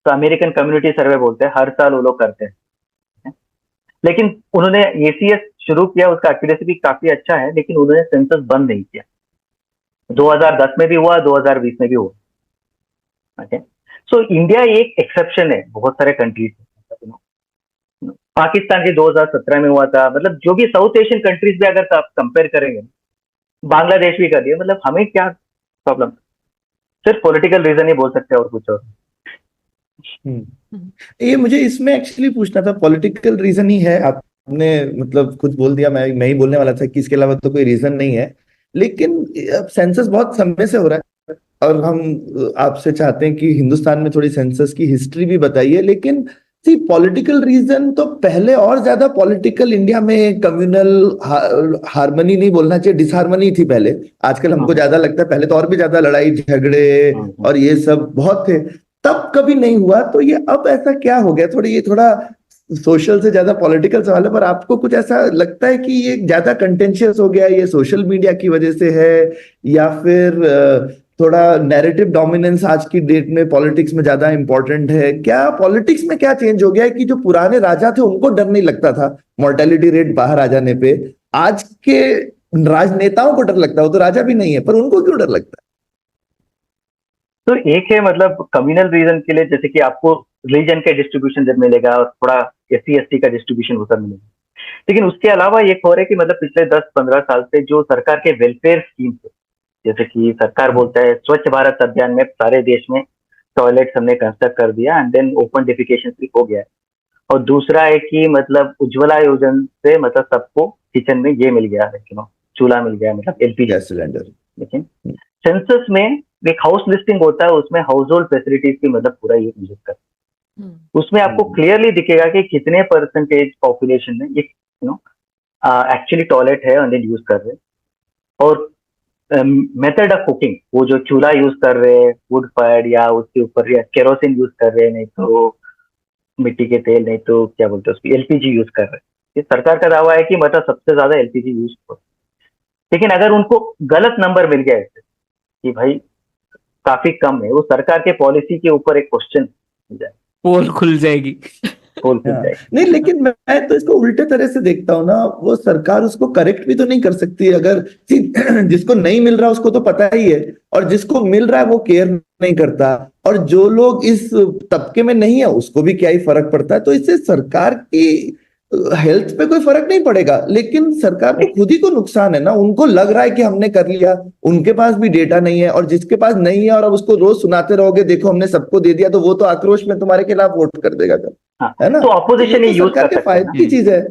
तो अमेरिकन कम्युनिटी सर्वे बोलते हैं, हर साल वो लोग करते हैं। लेकिन उन्होंने ACS शुरू किया, उसका एक्यूरेसी भी काफी अच्छा है, लेकिन उन्होंने सेंसस बंद नहीं किया। 2010 में भी हुआ, 2020 में भी हुआ। ओके, सो इंडिया एक एक्सेप्शन है बहुत सारे कंट्रीज में। पाकिस्तान के 2017 में हुआ था, मतलब जो भी साउथ एशियन कंट्रीज में अगर आप कंपेयर करेंगे, बांग्लादेश भी कर दिया, मतलब हमें क्या प्रॉब्लम? सिर्फ पॉलिटिकल रीजन ही बोल सकते हैं और कुछ और। ये मुझे इसमें एक्चुअली पूछना था, पॉलिटिकल रीजन ही है, आपने मतलब खुद बोल दिया, मैं ही बोलने वाला था कि इसके अलावा तो कोई रीजन नहीं है। लेकिन अब सेंसस बहुत समय से हो रहा है, और हम आपसे चाहते हैं कि हिंदुस्तान में थोड़ी सेंसस की हिस्ट्री भी बताइए। लेकिन सी पॉलिटिकल रीजन तो पहले और ज्यादा पॉलिटिकल इंडिया में कम्युनल हार्मनी नहीं बोलना चाहिए, डिसहार्मनी थी पहले। आजकल हमको ज्यादा लगता है, पहले तो और भी ज्यादा लड़ाई झगड़े और ये सब बहुत थे, तब कभी नहीं हुआ। तो ये अब ऐसा क्या हो गया? ये थोड़ा सोशल से ज्यादा पॉलिटिकल सवाल है, पर आपको कुछ ऐसा लगता है कि ये ज्यादा कंटेंशियस हो गया, ये सोशल मीडिया की वजह से है, या फिर थोड़ा नैरेटिव डोमिनेंस आज की डेट में पॉलिटिक्स में ज्यादा इंपॉर्टेंट है? क्या पॉलिटिक्स में क्या चेंज हो गया है कि जो पुराने राजा थे उनको डर नहीं लगता था मोर्टेलिटी रेट बाहर आ जाने पे, आज के राजनेताओं को डर लगता है? वो तो राजा भी नहीं है, पर उनको क्यों डर लगता है? तो एक है मतलब कम्युनल रीजन के लिए, जैसे कि आपको रिलीजन का डिस्ट्रीब्यूशन जब मिलेगा और थोड़ा SC ST का डिस्ट्रीब्यूशन वो सब मिलेगा। लेकिन उसके अलावा एक हो रहा है कि मतलब पिछले 10-15 साल से जो सरकार के वेलफेयर स्कीम, जैसे कि सरकार बोलता है स्वच्छ भारत अभियान में सारे देश में टॉयलेट हमने कंस्ट्रक्ट कर दिया and then open defecation free हो गया है। और दूसरा है कि मतलब उज्ज्वला योजना से मतलब सबको किचन में ये मिल गया, चूल्हा मिल गया, मतलब एलपीजी गैस सिलेंडर। लेकिन सेंसस में एक हाउस लिस्टिंग होता है, उसमें हाउस होल्ड फैसिलिटीज की मतलब पूरा ये यूज कर, उसमें आपको क्लियरली दिखेगा कि कितने परसेंटेज पॉपुलेशन में ये एक्चुअली टॉयलेट है और यूज कर रहे हैं, और मेथड ऑफ कुकिंग, वो जो चूल्हा यूज कर रहे हैं वुड फायर या उसके ऊपर या केरोसिन यूज कर रहे हैं, नहीं तो मिट्टी के तेल, नहीं तो क्या बोलते हैं उसकी एलपीजी यूज कर रहे हैं। ये सरकार का दावा है कि मतलब सबसे ज्यादा एलपीजी यूज हो, लेकिन अगर उनको गलत नंबर मिल गया ऐसे कि भाई काफी कम है, वो सरकार के पॉलिसी के ऊपर एक क्वेश्चन हो जाए, पोल खुल जाएगी। पोल खुल जाए। नहीं, लेकिन मैं तो इसको उल्टे तरह से देखता हूँ ना, वो सरकार उसको करेक्ट भी तो नहीं कर सकती। अगर जिसको नहीं मिल रहा उसको तो पता ही है, और जिसको मिल रहा है वो केयर नहीं करता, और जो लोग इस तबके में नहीं है उसको भी क्या ही फर्क पड़ता है। तो इससे सरकार की हेल्थ पे कोई फर्क नहीं पड़ेगा, लेकिन सरकार को खुद ही को नुकसान है ना। उनको लग रहा है कि हमने कर लिया, उनके पास भी डेटा नहीं है, और जिसके पास नहीं है और अब उसको रोज सुनाते रहोगे देखो हमने सबको दे दिया, तो वो तो आक्रोश में तुम्हारे खिलाफ वोट कर देगा कल, हाँ, है ना। तो ऑपोजिशन ही यूज सरकार कर के सकता है फायदे की चीज है।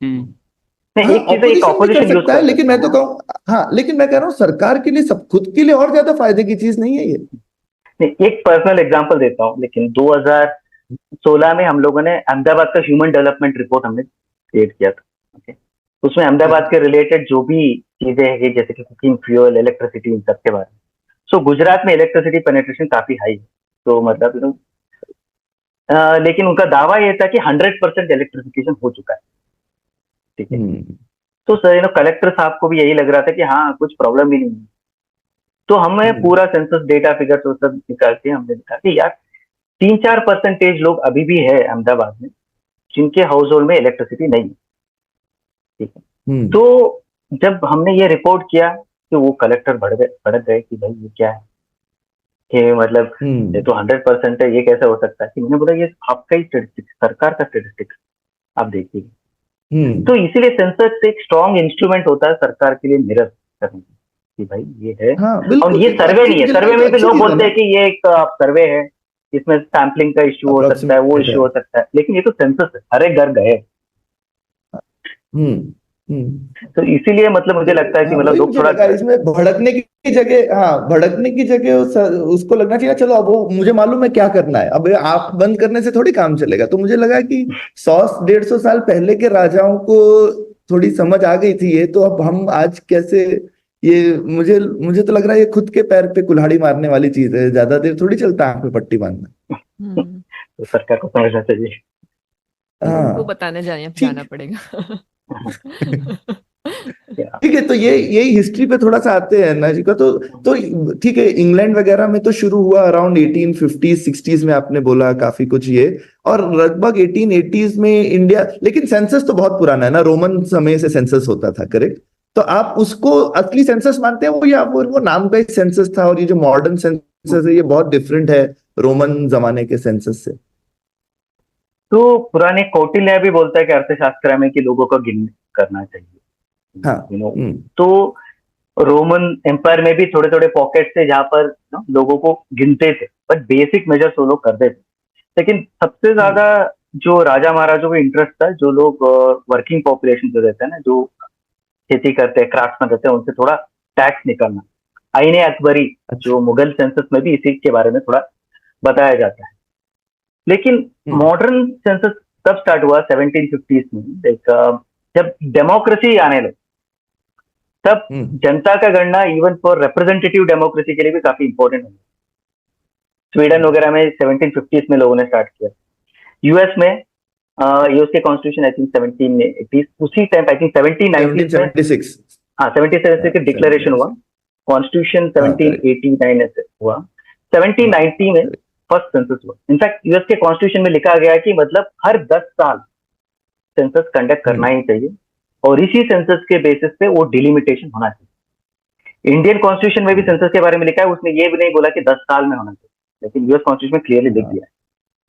नहीं, एक चीज है, एक ऑपोजिशन भी कर ऑपोजिशन यूज सकता है, कर लेकिन सकता मैं तो कहूँ, हाँ, लेकिन मैं कह रहा हूँ सरकार के लिए, सब खुद के लिए और ज्यादा फायदे की चीज नहीं है ये। नहीं, एक पर्सनल एग्जांपल देता हूँ, लेकिन 2016 में हम लोगों ने अहमदाबाद का ह्यूमन डेवलपमेंट रिपोर्ट हमने क्रिएट किया था। ओके, उसमें अहमदाबाद के रिलेटेड जो भी चीजें है, जैसे कि कुकिंग फ्यूल, इलेक्ट्रिसिटी, इन सब के बारे में। सो गुजरात में इलेक्ट्रिसिटी पेनिट्रेशन काफी हाई है, तो मतलब लेकिन उनका दावा ये था कि 100% इलेक्ट्रिफिकेशन हो चुका है, ठीक है। तो सर कलेक्टर साहब को भी यही लग रहा था कि हाँ कुछ प्रॉब्लम भी नहीं है। तो हमें पूरा सेंसस डेटा फिगर तो सब निकाल के हमने देखा कि यार 3-4% लोग अभी भी है अहमदाबाद में जिनके हाउस होल्ड में इलेक्ट्रिसिटी नहीं है, ठीक है। तो जब हमने ये रिपोर्ट किया तो वो कलेक्टर भड़क गए कि भाई ये क्या है, कि मतलब ये तो 100% है, ये कैसे हो सकता है। कि मैंने बोला ये आपका ही स्टेटिस्टिक्स, सरकार का स्टेटिस्टिक्स, आप देखिए। तो इसीलिए सेंसस एक स्ट्रॉन्ग इंस्ट्रूमेंट होता है सरकार के लिए मिरर करने की भाई ये है। हाँ, और ये सर्वे नहीं है, सर्वे में भी लोग बोलते हैं कि ये एक सर्वे है, इसमें सैम्पलिंग का इश्यू हो सकता है, वो इश्यू हो सकता है, लेकिन ये तो सेंसस है, हर एक घर गए। तो इसीलिए मतलब मुझे लगता है कि मतलब लोग थोड़ा इसमें भड़कने की जगह, हाँ, भड़कने की जगह उसको लगना चाहिए चलो अब वो मुझे मालूम है क्या करना है, अब आंख बंद करने से थोड़ी काम चलेगा। तो मुझे लगा कि 100-150 साल पहले के राजाओं को थोड़ी समझ आ गई थी ये, तो अब हम आज कैसे, ये मुझे तो लग रहा है ये खुद के पैर पे कुल्हाड़ी मारने वाली चीज है, ज्यादा देर थोड़ी चलता है आंख पे पट्टी बांधना। तो सरकार को समझना चाहिए, उनको बताने जाना पड़ेगा। ठीक है, तो यही हिस्ट्री पे थोड़ा सा आते हैं ना जी का। तो ठीक है, इंग्लैंड वगैरह में तो शुरू हुआ अराउंड 1850-60s में, आपने बोला काफी कुछ ये, और लगभग 1880s में इंडिया। लेकिन सेंसस तो बहुत पुराना है ना, रोमन समय से सेंसस होता था, करेक्ट? तो आप उसको असली सेंसस मानते हैं वो, या वो नाम का ही सेंसस था, और ये जो मॉडर्न सेंसस है ये बहुत डिफरेंट है रोमन जमाने के सेंसस से? तो पुराने कौटिल्य भी बोलता है कि अर्थशास्त्र में कि लोगों को गिन करना चाहिए। हाँ, तो रोमन एम्पायर में भी थोड़े थोड़े पॉकेट थे जहां पर लोगों को गिनते थे, बट बेसिक मेजर्स वो लोग करते थे। लेकिन सबसे ज्यादा जो राजा महाराजों को इंटरेस्ट था, जो लोग वर्किंग पॉपुलेशन जो रहते हैं ना, जो खेती करते हैं, क्राफ्ट्समैन रहते हैं, उनसे थोड़ा टैक्स निकालना। आईने अकबरी जो मुगल सेंसस में भी इसी के बारे में थोड़ा बताया जाता है। लेकिन मॉडर्न सेंसस तब स्टार्ट हुआ 1750s में, जब डेमोक्रेसी आने लगी, तब जनता का गणना इवन फॉर रिप्रेजेंटेटिव डेमोक्रेसी के लिए भी काफी इंपॉर्टेंट है। स्वीडन वगैरह में 1750s में लोगों ने स्टार्ट किया। यूएस में यूएस के कॉन्स्टिट्यूशन आई थिंक 1780, उसी टाइम आई थिंक 1796 हाँ 1776 के डिक्लेरेशन हुआ, कॉन्स्टिट्यूशन 1789 से हुआ, 1790 में फर्स्ट सेंसस हुआ। इनफैक्ट यूएस के कॉन्स्टिट्यूशन में लिखा गया कि मतलब हर 10 साल सेंसस कंडक्ट करना ही चाहिए, और इसी सेंसस के बेसिस पे वो डिलिमिटेशन होना चाहिए। इंडियन कॉन्स्टिट्यूशन में भी सेंसस के बारे में लिखा है, उसने ये भी नहीं बोला कि 10 साल में होना चाहिए, लेकिन यूएस कॉन्स्टिट्यूशन में क्लियरली लिख दिया है,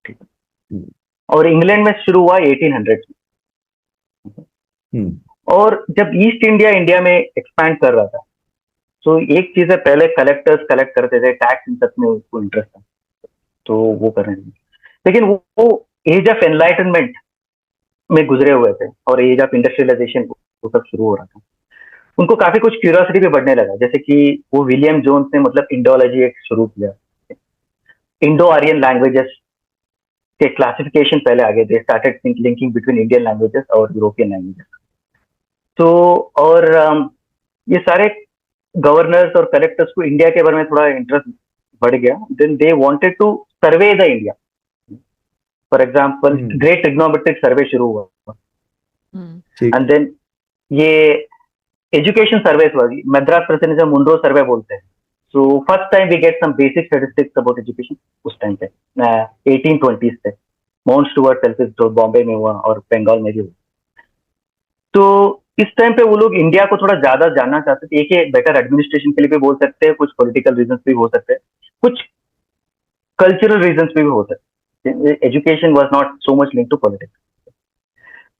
ठीक है। और इंग्लैंड में शुरू हुआ 1800 में। और जब ईस्ट इंडिया में एक्सपैंड कर रहा था, तो एक चीज है, पहले कलेक्टर्स कलेक्ट करते थे टैक्स, इन सब में उसको इंटरेस्ट था, तो वो करने लगे। लेकिन वो एज ऑफ एनलाइटनमेंट में गुजरे हुए थे और एज ऑफ इंडस्ट्रियलाइजेशन वो सब शुरू हो रहा था। उनको काफी कुछ क्यूरियोसिटी भी बढ़ने लगा, जैसे कि वो विलियम जोन्स ने मतलब इंडोलॉजी एक शुरू किया, इंडो आर्यन लैंग्वेजेस के क्लासिफिकेशन पहले आगे they started linking between Indian languages और यूरोपियन लैंग्वेजेस। तो और ये सारे गवर्नर्स और कलेक्टर्स को इंडिया के बारे में थोड़ा इंटरेस्ट बढ़ गया। Then they wanted to survey the India. For example great trigonometric survey शुरू हुआ, एंड देन ये एजुकेशन सर्वे हुआ, मद्रास प्रेसिडेंसी में मुंड्रो सर्वे बोलते हैं। So first time we get some basic statistics about education उस टाइम पे 1820s पे। माउंट स्टुअर्ट सेल्फिस जो बॉम्बे में हुआ और बंगाल में भी हुआ। तो इस टाइम पे वो लोग इंडिया को थोड़ा ज्यादा जानना चाहते थे। एक बेटर एडमिनिस्ट्रेशन के लिए भी बोल सकते हैं, कुछ पॉलिटिकल रीजंस भी हो सकते हैं, कुछ कल्चरल रीजंस भी हो सकते हैं। Education was not so much link to politics.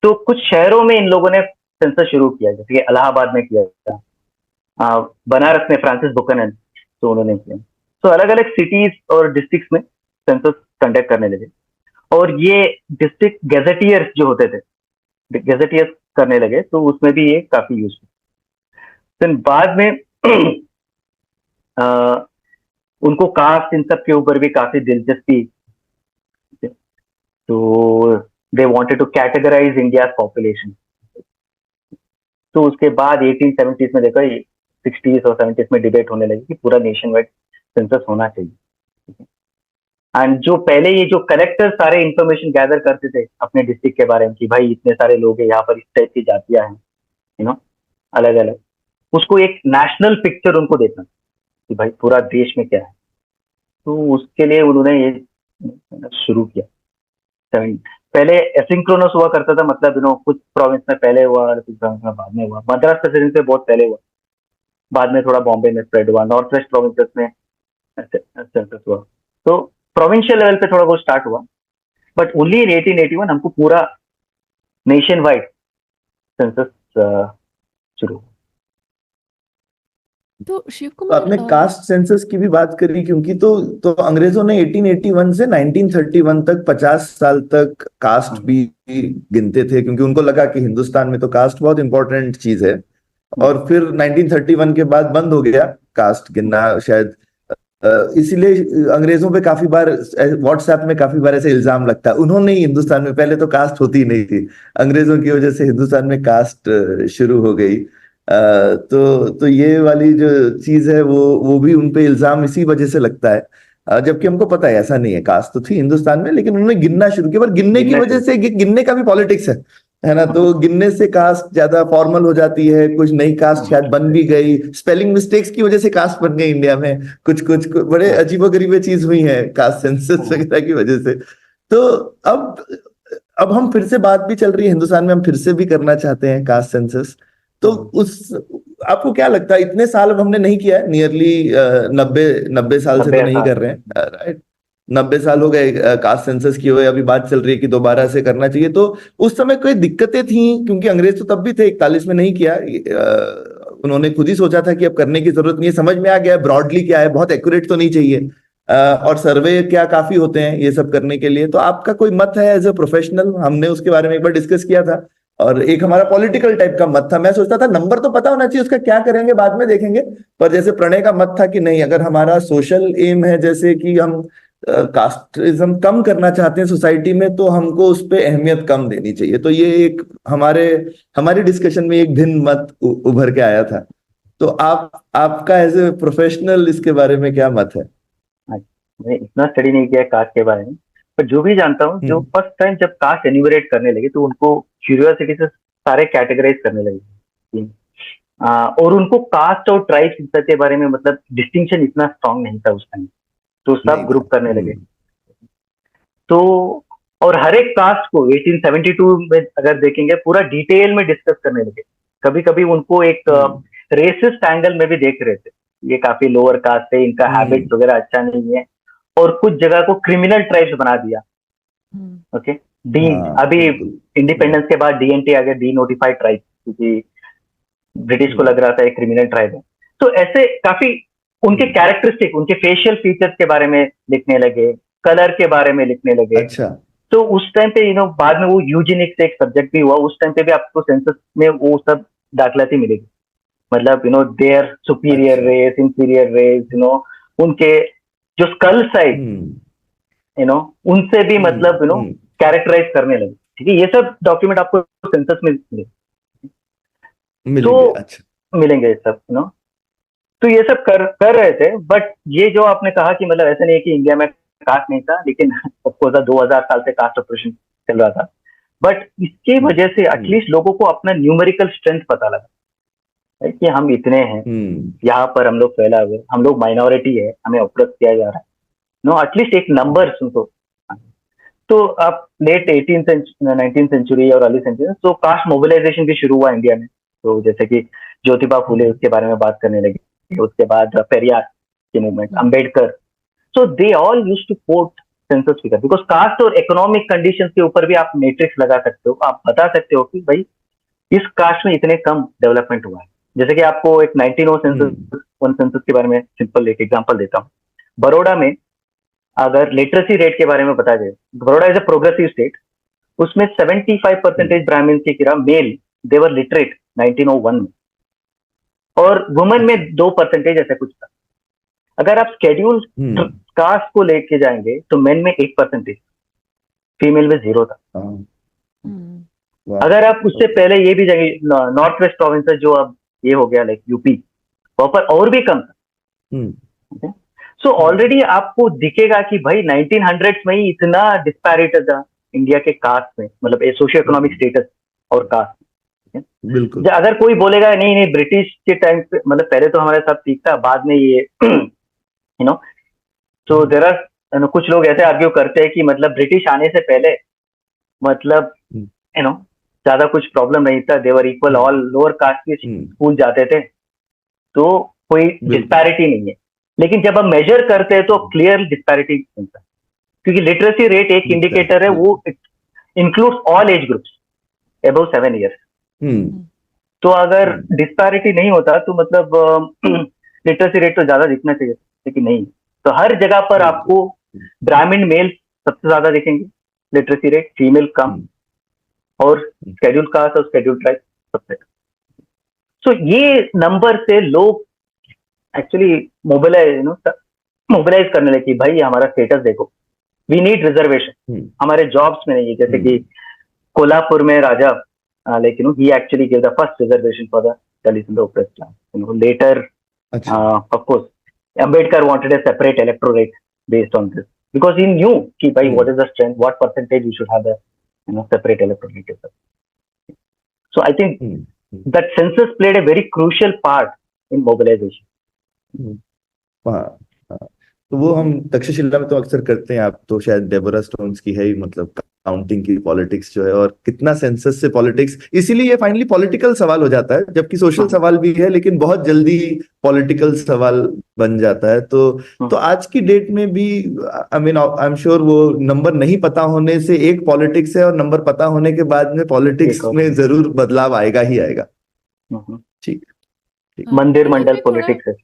तो कुछ शहरों में इन लोगों ने सेंसस शुरू किया, जैसे कि इलाहाबाद में किया था, बनारस में फ्रांसिस बुकनन तो उन्होंने किया। तो अलग अलग सिटीज और डिस्ट्रिक्ट्स में सेंसस कंडक्ट करने लगे, और ये डिस्ट्रिक्ट गेजेटियर्स जो होते थे, गेजेटियर्स करने लगे, तो उसमें भी ये काफी यूजफुल। फिर बाद में उनको कास्ट इन सब के ऊपर भी काफी दिलचस्पी, तो they wanted to categorise India population. तो उसके बाद 1870s में देखो, 60s और 70s में डिबेट होने लगी कि पूरा नेशन वाइड सेंसस होना चाहिए। एंड जो पहले ये जो कलेक्टर सारे इंफॉर्मेशन गैदर करते थे अपने डिस्ट्रिक्ट के बारे में कि भाई इतने सारे लोग हैं यहाँ पर, इस टाइप की जातियां हैं, अलग अलग, उसको एक नेशनल पिक्चर उनको देखना कि भाई पूरा देश में क्या है। तो उसके लिए उन्होंने ये शुरू किया। पहले एसिंक्रोनस हुआ करता था, मतलब कुछ प्रोविंस में पहले हुआ, कुछ प्रोविंस में बाद में हुआ। मद्रास प्रेसिडेंसी से बहुत पहले हुआ, बाद में थोड़ा बॉम्बे में स्प्रेड हुआ, नॉर्थ वेस्ट प्रोविंसेस में सेंसस हुआ। तो प्रोविंशियल लेवल पे थोड़ा बहुत स्टार्ट हुआ, बट ओनली इन 1881 हमको पूरा नेशन वाइड सेंसस शुरू। तो शिव कुमार, आपने कास्ट सेंसस की भी बात करी, क्योंकि तो अंग्रेजों ने 1881 से 1931 तक 50 साल तक कास्ट भी गिनते थे, क्योंकि उनको लगा कि हिंदुस्तान में तो कास्ट बहुत इंपॉर्टेंट चीज है। और फिर 1931 के बाद बंद हो गया कास्ट गिनना, शायद इसीलिए अंग्रेजों पे काफी बार व्हाट्सएप में काफी बार ऐसे इल्जाम लगता है, उन्होंने ही हिंदुस्तान में, पहले तो कास्ट होती नहीं थी, अंग्रेजों की वजह से हिंदुस्तान में कास्ट शुरू हो गई। तो ये वाली जो चीज है वो भी उनपे इल्जाम इसी वजह से लगता है, जबकि हमको पता है ऐसा नहीं है, कास्ट तो थी हिंदुस्तान में, लेकिन उन्होंने गिनना शुरू किया। पर गिनने की वजह से, गिनने का भी पॉलिटिक्स है ना, तो गिनने से कास्ट ज्यादा फॉर्मल हो जाती है, कुछ नई कास्ट शायद बन भी गई, स्पेलिंग मिस्टेक्स की वजह से कास्ट बन गई इंडिया में, कुछ बड़े अजीबोगरीबे चीज हुई है कास्ट सेंसस वगैरह की वजह से। तो अब हम फिर से बात भी चल रही है हिंदुस्तान में, हम फिर से भी करना चाहते हैं कास्ट सेंसस। तो आपको क्या लगता है, इतने साल अब हमने नहीं किया है, नियरली 90 साल से तो नहीं कर रहे हैं, राइट? 90 साल हो गए कास्ट सेंसस किए हुए, अभी बात चल रही है कि दोबारा से करना चाहिए। तो उस समय कोई दिक्कतें थी, क्योंकि अंग्रेज तो तब भी थे, 41 में नहीं किया, उन्होंने खुद ही सोचा था कि अब करने की जरूरत नहीं है, समझ में आ गया ब्रॉडली क्या है, बहुत एक्यूरेट तो नहीं चाहिए, और सर्वे क्या काफी होते हैं ये सब करने के लिए। तो आपका कोई मत है एज ए प्रोफेशनल? हमने उसके बारे में एक बार डिस्कस किया था, और एक हमारा पॉलिटिकल टाइप का मत था। मैं सोचता था नंबर तो पता होना चाहिए, उसका क्या करेंगे बाद में देखेंगे, पर जैसे प्रणय का मत था कि नहीं, अगर हमारा सोशल एम है जैसे कि हम कास्टिज्म कम करना चाहते हैं सोसाइटी में, तो हमको उस पर अहमियत कम देनी चाहिए। तो ये एक हमारी डिस्कशन में एक भिन्न मत उभर के आया था। तो आपका एज ए प्रोफेशनल इसके बारे में क्या मत है? मैंने इतना स्टडी नहीं किया कास्ट के बारे में, पर जो भी जानता हूँ, जो फर्स्ट टाइम जब कास्ट एन्यूमरेट करने लगे तो उनको क्यूरियोसिटी से सारे कैटेगराइज करने लगे, और उनको कास्ट और ट्राइब्स के बारे में मतलब डिस्टिंक्शन इतना स्ट्रांग नहीं था उस टाइम, तो सब ग्रुप करने लगे। तो और हर एक कास्ट को 1872 में अगर देखेंगे पूरा डिटेल में डिस्कस करने लगे। कभी कभी उनको एक रेसिस्ट एंगल में भी देख रहे थे, ये काफी लोअर कास्ट है, इनका हैबिट वगैरह अच्छा नहीं है, और कुछ जगह को क्रिमिनल ट्राइब्स बना दिया। ओके, डी अभी इंडिपेंडेंस के बाद डीएनटी आ गया, डी नोटिफाइड ट्राइब, क्योंकि ब्रिटिश को लग रहा था एक क्रिमिनल ट्राइब है। तो ऐसे काफी उनके कैरेक्टरिस्टिक, उनके फेशियल फीचर्स के बारे में लिखने लगे, कलर के बारे में लिखने लगे। अच्छा। तो उस टाइम पे बाद में वो यूजेनिक्स एक सब्जेक्ट भी हुआ, उस टाइम पे भी आपको सेंसस में वो सब दाखिलाती मिलेगी, मतलब देयर सुपीरियर अच्छा। रेस, इंफीरियर रेस, उनके जो स्कल साइज, उनसे भी मतलब कैरेक्टराइज करने लगे। ठीक है, ये सब डॉक्यूमेंट आपको सेंसस में मिलेंगे। अच्छा। मिलेंगे ये सब, तो ये सब कर रहे थे। बट ये जो आपने कहा कि मतलब ऐसा नहीं है कि इंडिया में कास्ट नहीं था, लेकिन ऑफकोर्स 2000 साल से कास्ट ऑपरेशन चल रहा था। बट इसकी वजह से एटलीस्ट लोगों को अपना न्यूमेरिकल स्ट्रेंथ पता लगा, है कि हम इतने हैं, यहाँ पर हम लोग फैला हुए, हम लोग माइनॉरिटी है, हमें ऑप्रेस किया जा रहा है, एटलीस्ट एक नंबर सुनको। तो आप लेट 19th सेंचुरी और अर्ली सेंचुरी तो कास्ट मोबिलाइजेशन भी शुरू हुआ इंडिया में। तो जैसे कि ज्योतिबा फूले उसके बारे में बात करने लगे, उसके बाद पेरियार की movement, Ambedkar, so they all used to quote census figure, because caste और इकोनॉमिक कंडीशंस के ऊपर भी आप मैट्रिक्स लगा सकते हो, आप बता सकते हो कि भाई इस कास्ट में इतने कम डेवलपमेंट हुआ है। जैसे कि आपको एक 1901 सेंसस के बारे में सिंपल एक एग्जांपल देता हूँ। बड़ौदा में अगर लिटरेसी रेट के बारे में बताया जाए, Baroda is a progressive state, उसमें 75% ब्राह्मण की गिरा मेल देवर लिटरेट 1901 में, और वुमेन में 2% ऐसा कुछ था। अगर आप स्केड्यूल कास्ट को लेके जाएंगे तो मेन में 1%, फीमेल में 0 था। अगर आप उससे पहले ये भी जाएंगे नॉर्थ वेस्ट प्रोविंस जो अब ये हो गया लाइक यूपी, वहां पर और भी कम था। सो ऑलरेडी आपको दिखेगा कि भाई 1900s में ही इतना डिस्पैरिटी था इंडिया के कास्ट में, मतलब सोशियो इकोनॉमिक स्टेटस और कास्ट। बिल्कुल। अगर कोई बोलेगा नहीं नहीं ब्रिटिश के टाइम पे, मतलब पहले तो हमारे साथ ठीक था, बाद में ये तो देयर आर कुछ लोग ऐसे आर्ग्यू करते हैं कि मतलब ब्रिटिश आने से पहले मतलब ज्यादा कुछ प्रॉब्लम नहीं था, देवर इक्वल, ऑल लोअर कास्ट के स्कूल जाते थे, तो कोई डिस्पैरिटी नहीं है। लेकिन जब हम मेजर करते हैं तो क्लियर डिस्पैरिटी मिलता है, क्योंकि लिटरेसी रेट एक इंडिकेटर है, वो includes all age groups above 7 years। तो अगर डिस्पैरिटी नहीं होता तो मतलब लिटरेसी रेट तो ज्यादा दिखना चाहिए, लेकिन नहीं। तो हर जगह पर आपको ब्राह्मण मेल सबसे ज्यादा दिखेंगे लिटरेसी रेट, फीमेल कम, और शेड्यूल कास्ट और शेड्यूल ट्राइब सबसे। सो ये नंबर से लोग एक्चुअली मोबिलाइज करने लगे कि भाई हमारा स्टेटस देखो, वी नीड रिजर्वेशन हमारे जॉब्स में नहीं है। जैसे कि कोल्हापुर में राजा लेकिन he actually give the first reservation for the Dalit in the oppressed class. Later of course Ambedkar wanted a separate electorate based on this, because he knew कि भाई what is the strength, what percentage we should have a separate electorate. So I think that census played a very crucial part in mobilization. तो वो हम तक्षशिला में तो अक्सर करते हैं, आप तो शायद डेबोरा स्टोन्स की है ही, मतलब काउंटिंग की पॉलिटिक्स जो है, और कितना सेंसस से पॉलिटिक्स, इसीलिए ये फाइनली पॉलिटिकल सवाल हो जाता है, जबकि सोशल सवाल भी है, लेकिन बहुत जल्दी पॉलिटिकल सवाल बन जाता है। तो आज की डेट में भी आई एम श्योर वो नंबर नहीं पता होने से एक पॉलिटिक्स है, और नंबर पता होने के बाद में पॉलिटिक्स में जरूर बदलाव आएगा ही आएगा। ठीक, मंदिर मंडल पॉलिटिक्स है।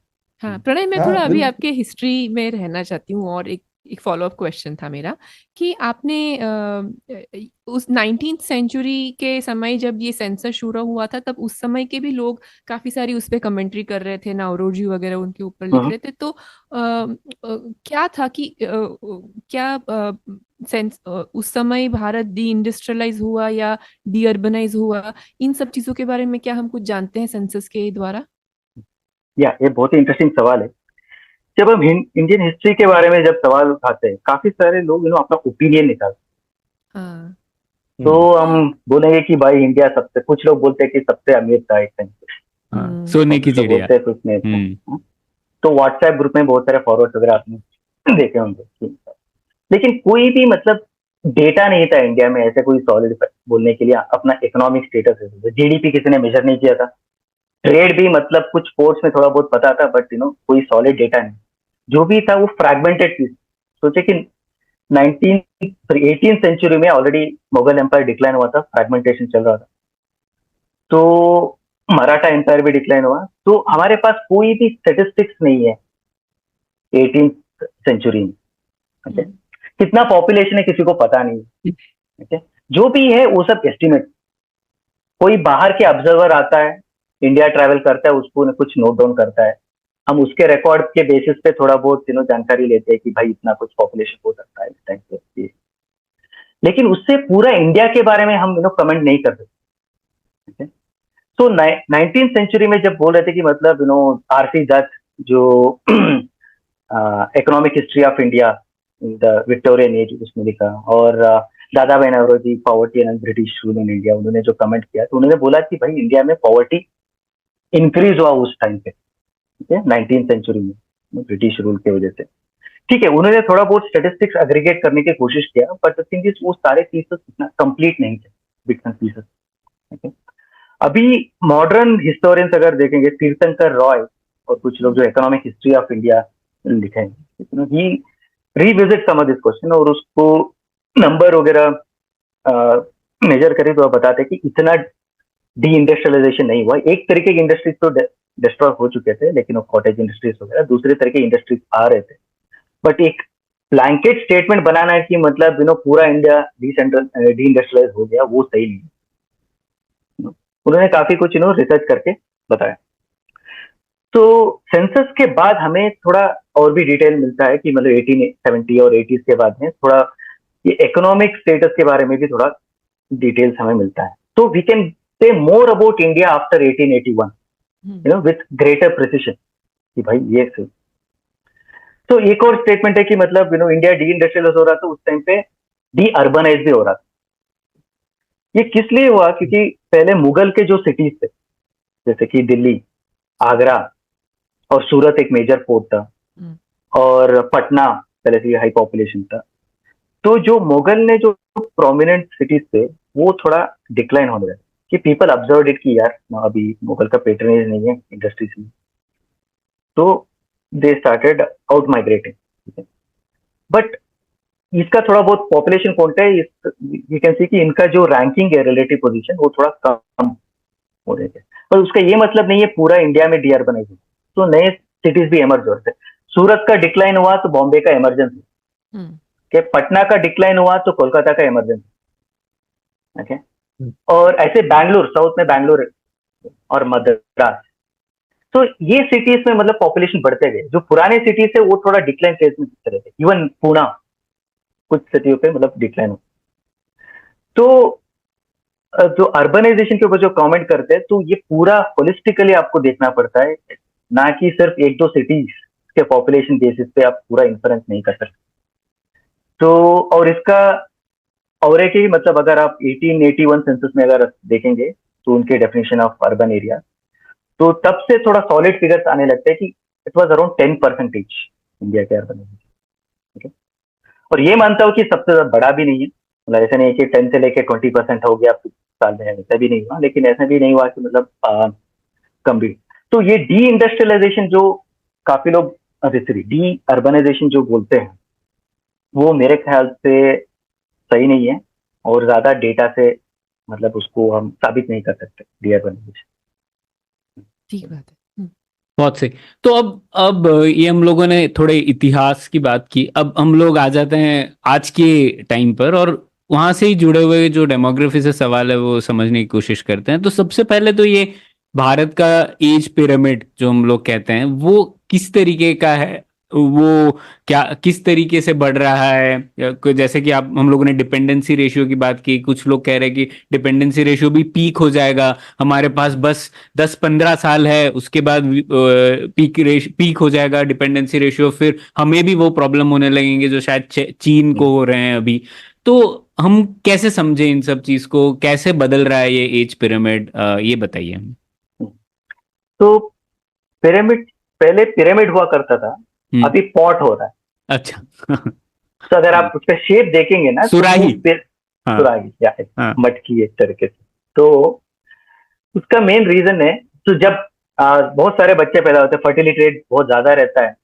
हाँ प्रणय, मैं थोड़ा अभी आपके हिस्ट्री में रहना चाहती हूँ, और एक फॉलोअप क्वेश्चन था मेरा कि आपने उस 19th सेंचुरी के समय जब ये सेंसस शुरू हुआ था, तब उस समय के भी लोग काफी सारी उस पर कमेंट्री कर रहे थे, नाउरोजी वगैरह उनके ऊपर लिख रहे थे। तो क्या था कि क्या उस समय भारत डी इंडस्ट्रियलाइज हुआ या डी अर्बनाइज हुआ, इन सब चीजों के बारे में क्या हम कुछ जानते हैं सेंसस के द्वारा? ये बहुत ही इंटरेस्टिंग सवाल है। जब हम इंडियन हिस्ट्री के बारे में जब सवाल उठाते हैं, काफी सारे लोग अपना ओपिनियन निकालते हैं। तो हम बोलेंगे कि भाई इंडिया सबसे, कुछ लोग बोलते हैं कि सबसे अमीर था एक टाइम, सोने की चिड़िया, कुछ नहीं। तो व्हाट्सएप ग्रुप में बहुत सारे फॉरवर्ड वगैरह आपने देखे होंगे, लेकिन कोई भी मतलब डेटा नहीं था इंडिया में ऐसे कोई सॉलिड बोलने के लिए अपना इकोनॉमिक स्टेटस है। जीडीपी किसी ने मेजर नहीं किया था, ट्रेड भी मतलब कुछ फोर्स में थोड़ा बहुत पता था, बट कोई सॉलिड डेटा नहीं। जो भी था वो फ्रैगमेंटेड थी। सोचे कि 18th सेंचुरी में ऑलरेडी मुगल एम्पायर डिक्लाइन हुआ था, फ्रैगमेंटेशन चल रहा था, तो मराठा एम्पायर भी डिक्लाइन हुआ। तो हमारे पास कोई भी स्टेटिस्टिक्स नहीं है 18th सेंचुरी में। कितना पॉपुलेशन है किसी को पता नहीं, ठीक है। जो भी है वो सब एस्टिमेट, कोई बाहर के ऑब्जर्वर आता है, इंडिया ट्रैवल करता है, उसको कुछ नोट डाउन करता है, हम उसके रिकॉर्ड के बेसिस पे थोड़ा बहुत जानकारी लेते हैं कि भाई इतना कुछ पॉपुलेशन हो सकता है इस टाइम पे, लेकिन उससे पूरा इंडिया के बारे में हम कमेंट नहीं कर सकते। तो 19th सेंचुरी में जब बोल रहे थे कि मतलब आरसी दत्त जो economic history of India in the Victorian age उसमें लिखा, और Dadabhai Naoroji poverty and British rule in India, उन्होंने जो कमेंट किया तो उन्होंने बोला कि भाई इंडिया में पॉवर्टी इंक्रीज हुआ उस टाइम पे, ठीक है, 19th सेंचुरी में ब्रिटिश रूल की वजह से। ठीक है, उन्होंने थोड़ा बहुत स्टेटिस्टिक्स एग्रीगेट करने की कोशिश किया, बट द थिंग इज वो सारे पीसेस इतना कंप्लीट नहीं थे, बिट्स एंड पीसेस, ठीक है। अभी मॉडर्न हिस्टोरियंस अगर देखेंगे, तीर्थंकर रॉय और कुछ लोग जो इकोनॉमिक हिस्ट्री ऑफ इंडिया लिखेंगे, he revisit some of this question, और उसको नंबर वगैरह मेजर करें तो बताते हैं कि इतना डी इंडस्ट्रियलाइजेशन नहीं हुआ। एक तरीके की इंडस्ट्रीज तो डिस्ट्रॉय हो चुके थे, लेकिन वो कॉटेज इंडस्ट्रीज वगैरह दूसरे तरह के इंडस्ट्रीज आ रहे थे, बट एक ब्लैंकेट स्टेटमेंट बनाना है कि मतलब पूरा इंडिया डी इंडस्ट्रियलाइज हो गया, वो सही नहीं। उन्होंने काफी कुछ रिसर्च करके बताया। तो सेंसस के बाद हमें थोड़ा और भी डिटेल मिलता है कि मतलब 1870 और 80s के बाद में थोड़ा ये इकोनॉमिक स्टेटस के बारे में भी थोड़ा डिटेल्स हमें मिलता है। तो we can say more about India after 1881 with greater precision कि भाई ये सही। तो एक और स्टेटमेंट है कि मतलब इंडिया डी इंडस्ट्रियलाइज हो रहा था उस टाइम पे, डी अर्बनाइज भी हो रहा था। ये किस लिए हुआ? क्योंकि पहले मुगल के जो सिटीज थे जैसे कि दिल्ली, आगरा और सूरत एक मेजर पोर्ट था, और पटना पहले से हाई पॉपुलेशन था। तो जो मुगल ने जो प्रोमिनेंट सिटीज थे वो थोड़ा डिक्लाइन होने लगे, कि पीपल ऑब्जर्व इट कि यार अभी मुगल का पेट्रनेज नहीं है इंडस्ट्रीज में, तो they started out migrating. But इसका थोड़ा बहुत पॉपुलेशन काउंट है, यू कैन सी कि इनका जो रैंकिंग है रिलेटिव पोजीशन वो थोड़ा कम हो रहे थे, पर उसका ये मतलब नहीं है पूरा इंडिया में डी अर्बनाइज हुआ। तो नए सिटीज भी एमर्ज हो रहे थे। सूरत का डिक्लाइन हुआ तो बॉम्बे का इमरजेंस हुआ, के पटना का डिक्लाइन हुआ तो कोलकाता का इमरजेंस, ओके। और ऐसे बैंगलोर, साउथ में बैंगलोर और मद्रास, तो ये सिटीज में मतलब पॉपुलेशन बढ़ते गए। जो पुराने सिटीज है वो थोड़ा डिक्लाइन फेज में चले थे, इवन पुणे कुछ सिटियों पे मतलब डिक्लाइन हो। तो जो अर्बनाइजेशन के ऊपर जो कमेंट करते हैं, तो ये पूरा होलिस्टिकली आपको देखना पड़ता है, ना कि सिर्फ एक दो सिटीज के पॉपुलेशन बेसिस पे आप पूरा इन्फ्लुएंस नहीं कर सकते। तो और इसका और एक ही मतलब अगर आप 1881 सेंसस में अगर देखेंगे तो उनके डेफिनेशन ऑफ अर्बन एरिया, तो तब से थोड़ा सॉलिड फिगर्स आने लगते हैं कि इट वाज अराउंड 10% इंडिया के अर्बन एरिया, ठीक है। और ये मानता हूँ कि सबसे ज्यादा बड़ा भी नहीं है, मतलब ऐसा नहीं है कि 10 से लेके 20% हो गया साल में, ऐसा भी नहीं हुआ, लेकिन ऐसा भी नहीं हुआ कि मतलब कम भी। तो ये डी इंडस्ट्रियलाइजेशन जो काफी लोग डी अर्बनाइजेशन जो बोलते हैं, वो मेरे ख्याल से सही नहीं है, और ज्यादा डेटा से मतलब उसको हम साबित नहीं कर सकते डी अर्बनाइजेशन। ठीक बात है। बहुत सही। तो अब ये हम लोगों ने थोड़े इतिहास की बात की, अब हम लोग आ जाते हैं आज के टाइम पर, और वहां से ही जुड़े हुए जो डेमोग्राफी से सवाल है वो समझने की कोशिश करते हैं। तो सबसे पहले तो ये भारत का एज पिरामिड जो हम लोग कहते हैं वो किस तरीके का है, वो क्या किस तरीके से बढ़ रहा है? जैसे कि आप हम लोगों ने डिपेंडेंसी रेशियो की बात की, कुछ लोग कह रहे हैं कि डिपेंडेंसी रेशियो भी पीक हो जाएगा, हमारे पास बस 10-15 साल है, उसके बाद पीक हो जाएगा डिपेंडेंसी रेशियो, फिर हमें भी वो प्रॉब्लम होने लगेंगे जो शायद चीन को हो रहे हैं अभी। तो हम कैसे समझे इन सब चीज को, कैसे बदल रहा है ये एज पिरामिड, ये बताइए। तो पिरामिड, पहले पिरामिड हुआ करता था, अभी पॉट हो रहा है। अच्छा। तो अगर आप उसका शेप देखेंगे ना, सुराही, तो सुराही या मटकी एक तरीके से, तो उसका मेन रीजन है, तो जब बहुत सारे बच्चे पैदा होते हैं, फर्टिलिटी रेट बहुत ज्यादा रहता है,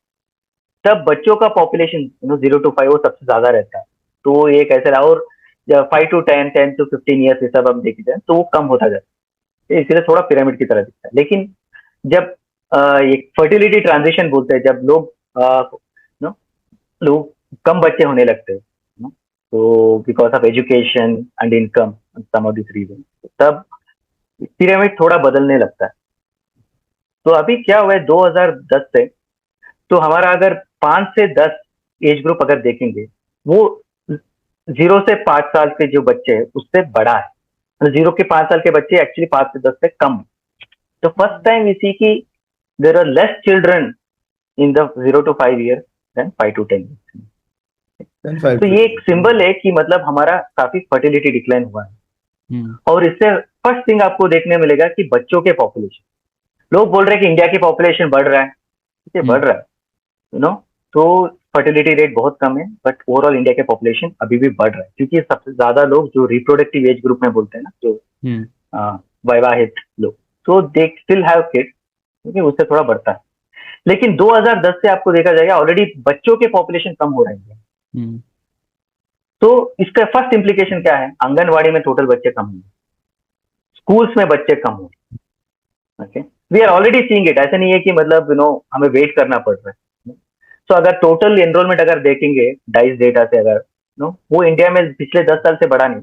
तब बच्चों का पॉपुलेशन 0 to 5 वो सबसे ज्यादा रहता है। तो एक ऐसा रहा, और 5 to 10, 10 to 15 ईयर्स ये सब हम देखते हैं तो वो कम होता जाता है, इसलिए थोड़ा पिरामिड की तरह दिखता है। लेकिन जब एक फर्टिलिटी ट्रांजिशन बोलते हैं, जब लोग कम बच्चे होने लगते हैं, तो because of education and income some of this reason, तब पिरामिड थोड़ा बदलने लगता है। तो अभी क्या हुआ है 2010 से, तो हमारा अगर 5 से 10 एज ग्रुप अगर देखेंगे, वो 0 से 5 साल के जो बच्चे हैं उससे बड़ा है। 0 के 5 साल के बच्चे एक्चुअली 5 से 10 से कम है। तो फर्स्ट टाइम वी सी कि there are less children in the 0 to 5 years then 5 to 10 years। तो ये एक सिंबल है कि मतलब हमारा काफी फर्टिलिटी डिक्लाइन हुआ है। और इससे फर्स्ट थिंग आपको देखने मिलेगा कि बच्चों के पॉपुलेशन, लोग बोल रहे हैं कि इंडिया की पॉपुलेशन बढ़ रहा है, ठीक है, बढ़ रहा है, यू नो, तो फर्टिलिटी रेट बहुत कम है, बट ओवरऑल इंडिया के पॉपुलेशन अभी भी बढ़ रहा है, क्योंकि सबसे ज्यादा लोग जो रिप्रोडक्टिव एज ग्रुप में बोलते हैं ना, जो वैवाहित लोग, तो दे स्टिल हैव किड्स, ठीक है, उससे थोड़ा बढ़ता है। लेकिन 2010 से आपको देखा जाएगा ऑलरेडी बच्चों के पॉपुलेशन कम हो रहे हैं। तो इसका फर्स्ट इम्प्लीकेशन क्या है? आंगनवाड़ी में टोटल बच्चे कम हुए, स्कूल्स में बच्चे कम हुए। Okay, we are already seeing it. ऐसा नहीं है कि मतलब हमें वेट करना पड़ रहा है। तो अगर टोटल एनरोलमेंट अगर देखेंगे डाइस डेटा से, अगर वो इंडिया में पिछले 10 साल से बढ़ा नहीं,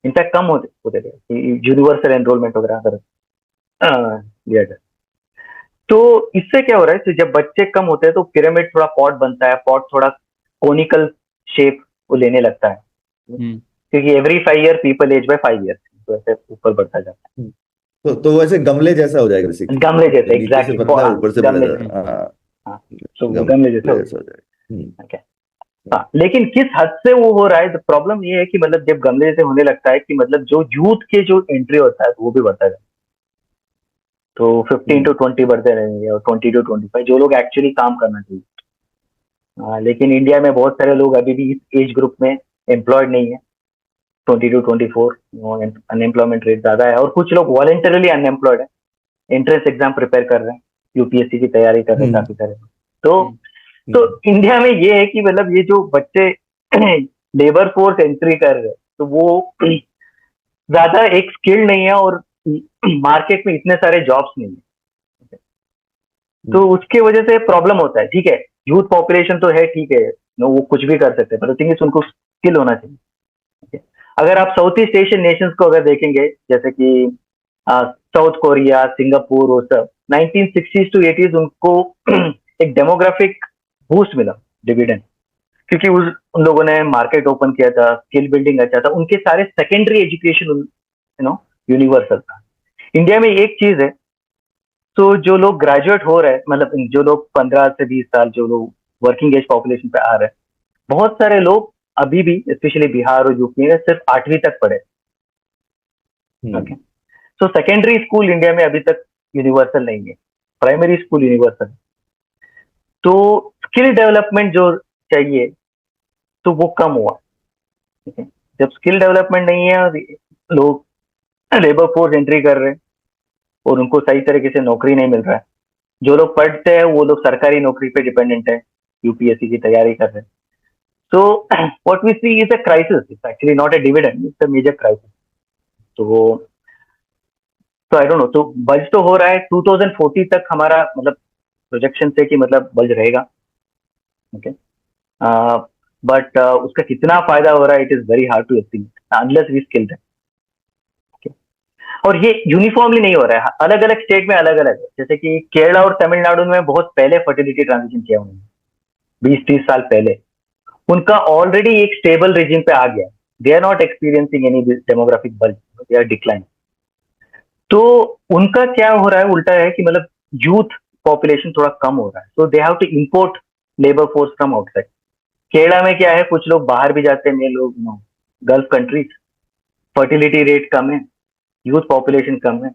इनफैक्ट कम होते थे। यूनिवर्सल एनरोलमेंट वगैरह अगर लिया जाए, तो इससे क्या हो रहा है, तो जब बच्चे कम होते हैं तो पिरामिड थोड़ा पॉट बनता है, पॉट थोड़ा कोनिकल शेप वो लेने लगता है, क्योंकि every 5 year people age by 5 years, तो ऐसे ऊपर बढ़ता जाता है। तो वैसे गमले जैसा हो जाएगा बेसिकली, गमले जैसे, एग्जैक्टली, ऊपर से गमले जैसे हो जाएगा। हाँ, लेकिन किस हद से वो हो रहा है, तो प्रॉब्लम ये है कि मतलब जब गमले जैसे होने लगता है कि मतलब जो यूथ के जो एंट्री होता है वो भी बढ़ता है। तो 15 to 20 बढ़ते रहेंगे, और 20 to 25 जो लोग एक्चुअली काम करना चाहिए। लेकिन इंडिया में बहुत सारे लोग अभी भी इस एज ग्रुप में एम्प्लॉयड नहीं है। 20 to 24 अनएम्प्लॉयमेंट रेट ज्यादा है, और कुछ लोग वॉलंटरली अनएम्प्लॉयड है, एंट्रेंस एग्जाम प्रिपेयर कर रहे हैं, यूपीएससी की तैयारी कर रहे हैं काफी सारे। तो इंडिया में ये है कि मतलब ये जो बच्चे लेबर फोर्स एंट्री कर रहे हैं, तो वो ज्यादा एक स्किल नहीं है, और मार्केट में इतने सारे जॉब्स नहीं है, तो उसके वजह से प्रॉब्लम होता है। ठीक है, यूथ पॉपुलेशन तो है, ठीक है, वो कुछ भी कर सकते हैं, पर थिंग इज उनको स्किल होना चाहिए। अगर आप साउथ ईस्ट एशियन नेशंस को अगर देखेंगे, जैसे कि साउथ कोरिया, सिंगापुर, वो सब 1960s to 80s उनको एक डेमोग्राफिक बूस्ट मिला, डिविडेंड, क्योंकि उन लोगों ने मार्केट ओपन किया था, स्किल बिल्डिंग अच्छा था, उनके सारे सेकेंडरी एजुकेशन यूनिवर्सल था। इंडिया में एक चीज है, तो जो लोग ग्रेजुएट हो रहे हैं, मतलब जो लोग 15 से 20 साल, जो लोग वर्किंग एज पॉपुलेशन पे आ रहे हैं, बहुत सारे लोग अभी भी, स्पेशली बिहार और यूपी में, सिर्फ 8वीं तक पढ़े। ओके, तो सेकेंडरी स्कूल इंडिया में अभी तक यूनिवर्सल नहीं है, प्राइमरी स्कूल यूनिवर्सल। तो स्किल डेवलपमेंट जो चाहिए, तो वो कम हुआ। ठीक है, जब स्किल डेवलपमेंट नहीं है, लोग लेबर फोर्स एंट्री कर रहे हैं और उनको सही तरीके से नौकरी नहीं मिल रहा है। जो लोग पढ़ते हैं वो लोग सरकारी नौकरी पे डिपेंडेंट है, यूपीएससी की तैयारी कर रहे हैं। So what we see is a crisis. It's actually not a dividend. It's a major crisis. तो I don't know. तो बज तो हो रहा है 2040 तक, हमारा मतलब प्रोजेक्शन से कि मतलब बज रहेगा। ओके, बट उसका कितना फायदा हो रहा है, it is very hard to estimate unless we skill that. और ये यूनिफॉर्मली नहीं हो रहा है, अलग अलग स्टेट में अलग अलग है। जैसे कि केरला और तमिलनाडु में बहुत पहले फर्टिलिटी ट्रांजिशन किया उन्होंने 20-30 साल पहले, उनका ऑलरेडी एक स्टेबल रिजिम पे आ गया। They are not experiencing any demographic bulge, they are decline. तो उनका क्या हो रहा है, उल्टा है कि मतलब यूथ पॉपुलेशन थोड़ा कम हो रहा है, so they have to import labour force from outside. Kerala में क्या है, कुछ लोग बाहर भी जाते हैं, लोग गल्फ कंट्रीज, फर्टिलिटी रेट कम है, यूथ पॉपुलेशन कम है,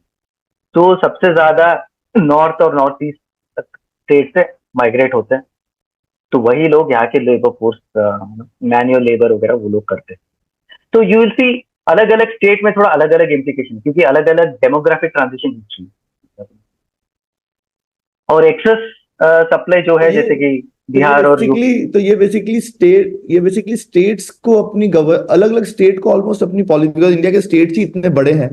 तो सबसे ज्यादा नॉर्थ और नॉर्थ ईस्ट स्टेट से माइग्रेट होते हैं। तो वही लोग यहाँ के लेबर फोर्स, मैनुअल लेबर वगैरह वो लोग करते हैं। तो यू विल सी अलग अलग स्टेट में थोड़ा अलग अलग इम्प्लीकेशन, क्योंकि अलग अलग डेमोग्राफिक ट्रांजिशन हिस्ट्री और एक्सेस सप्लाई जो है, जैसे कि बिहार और तो ये बेसिकली स्टेट्स को अपनी अलग अलग स्टेट को ऑलमोस्ट अपनी पॉलिसी, बिकॉज इंडिया के स्टेट्स ही इतने बड़े हैं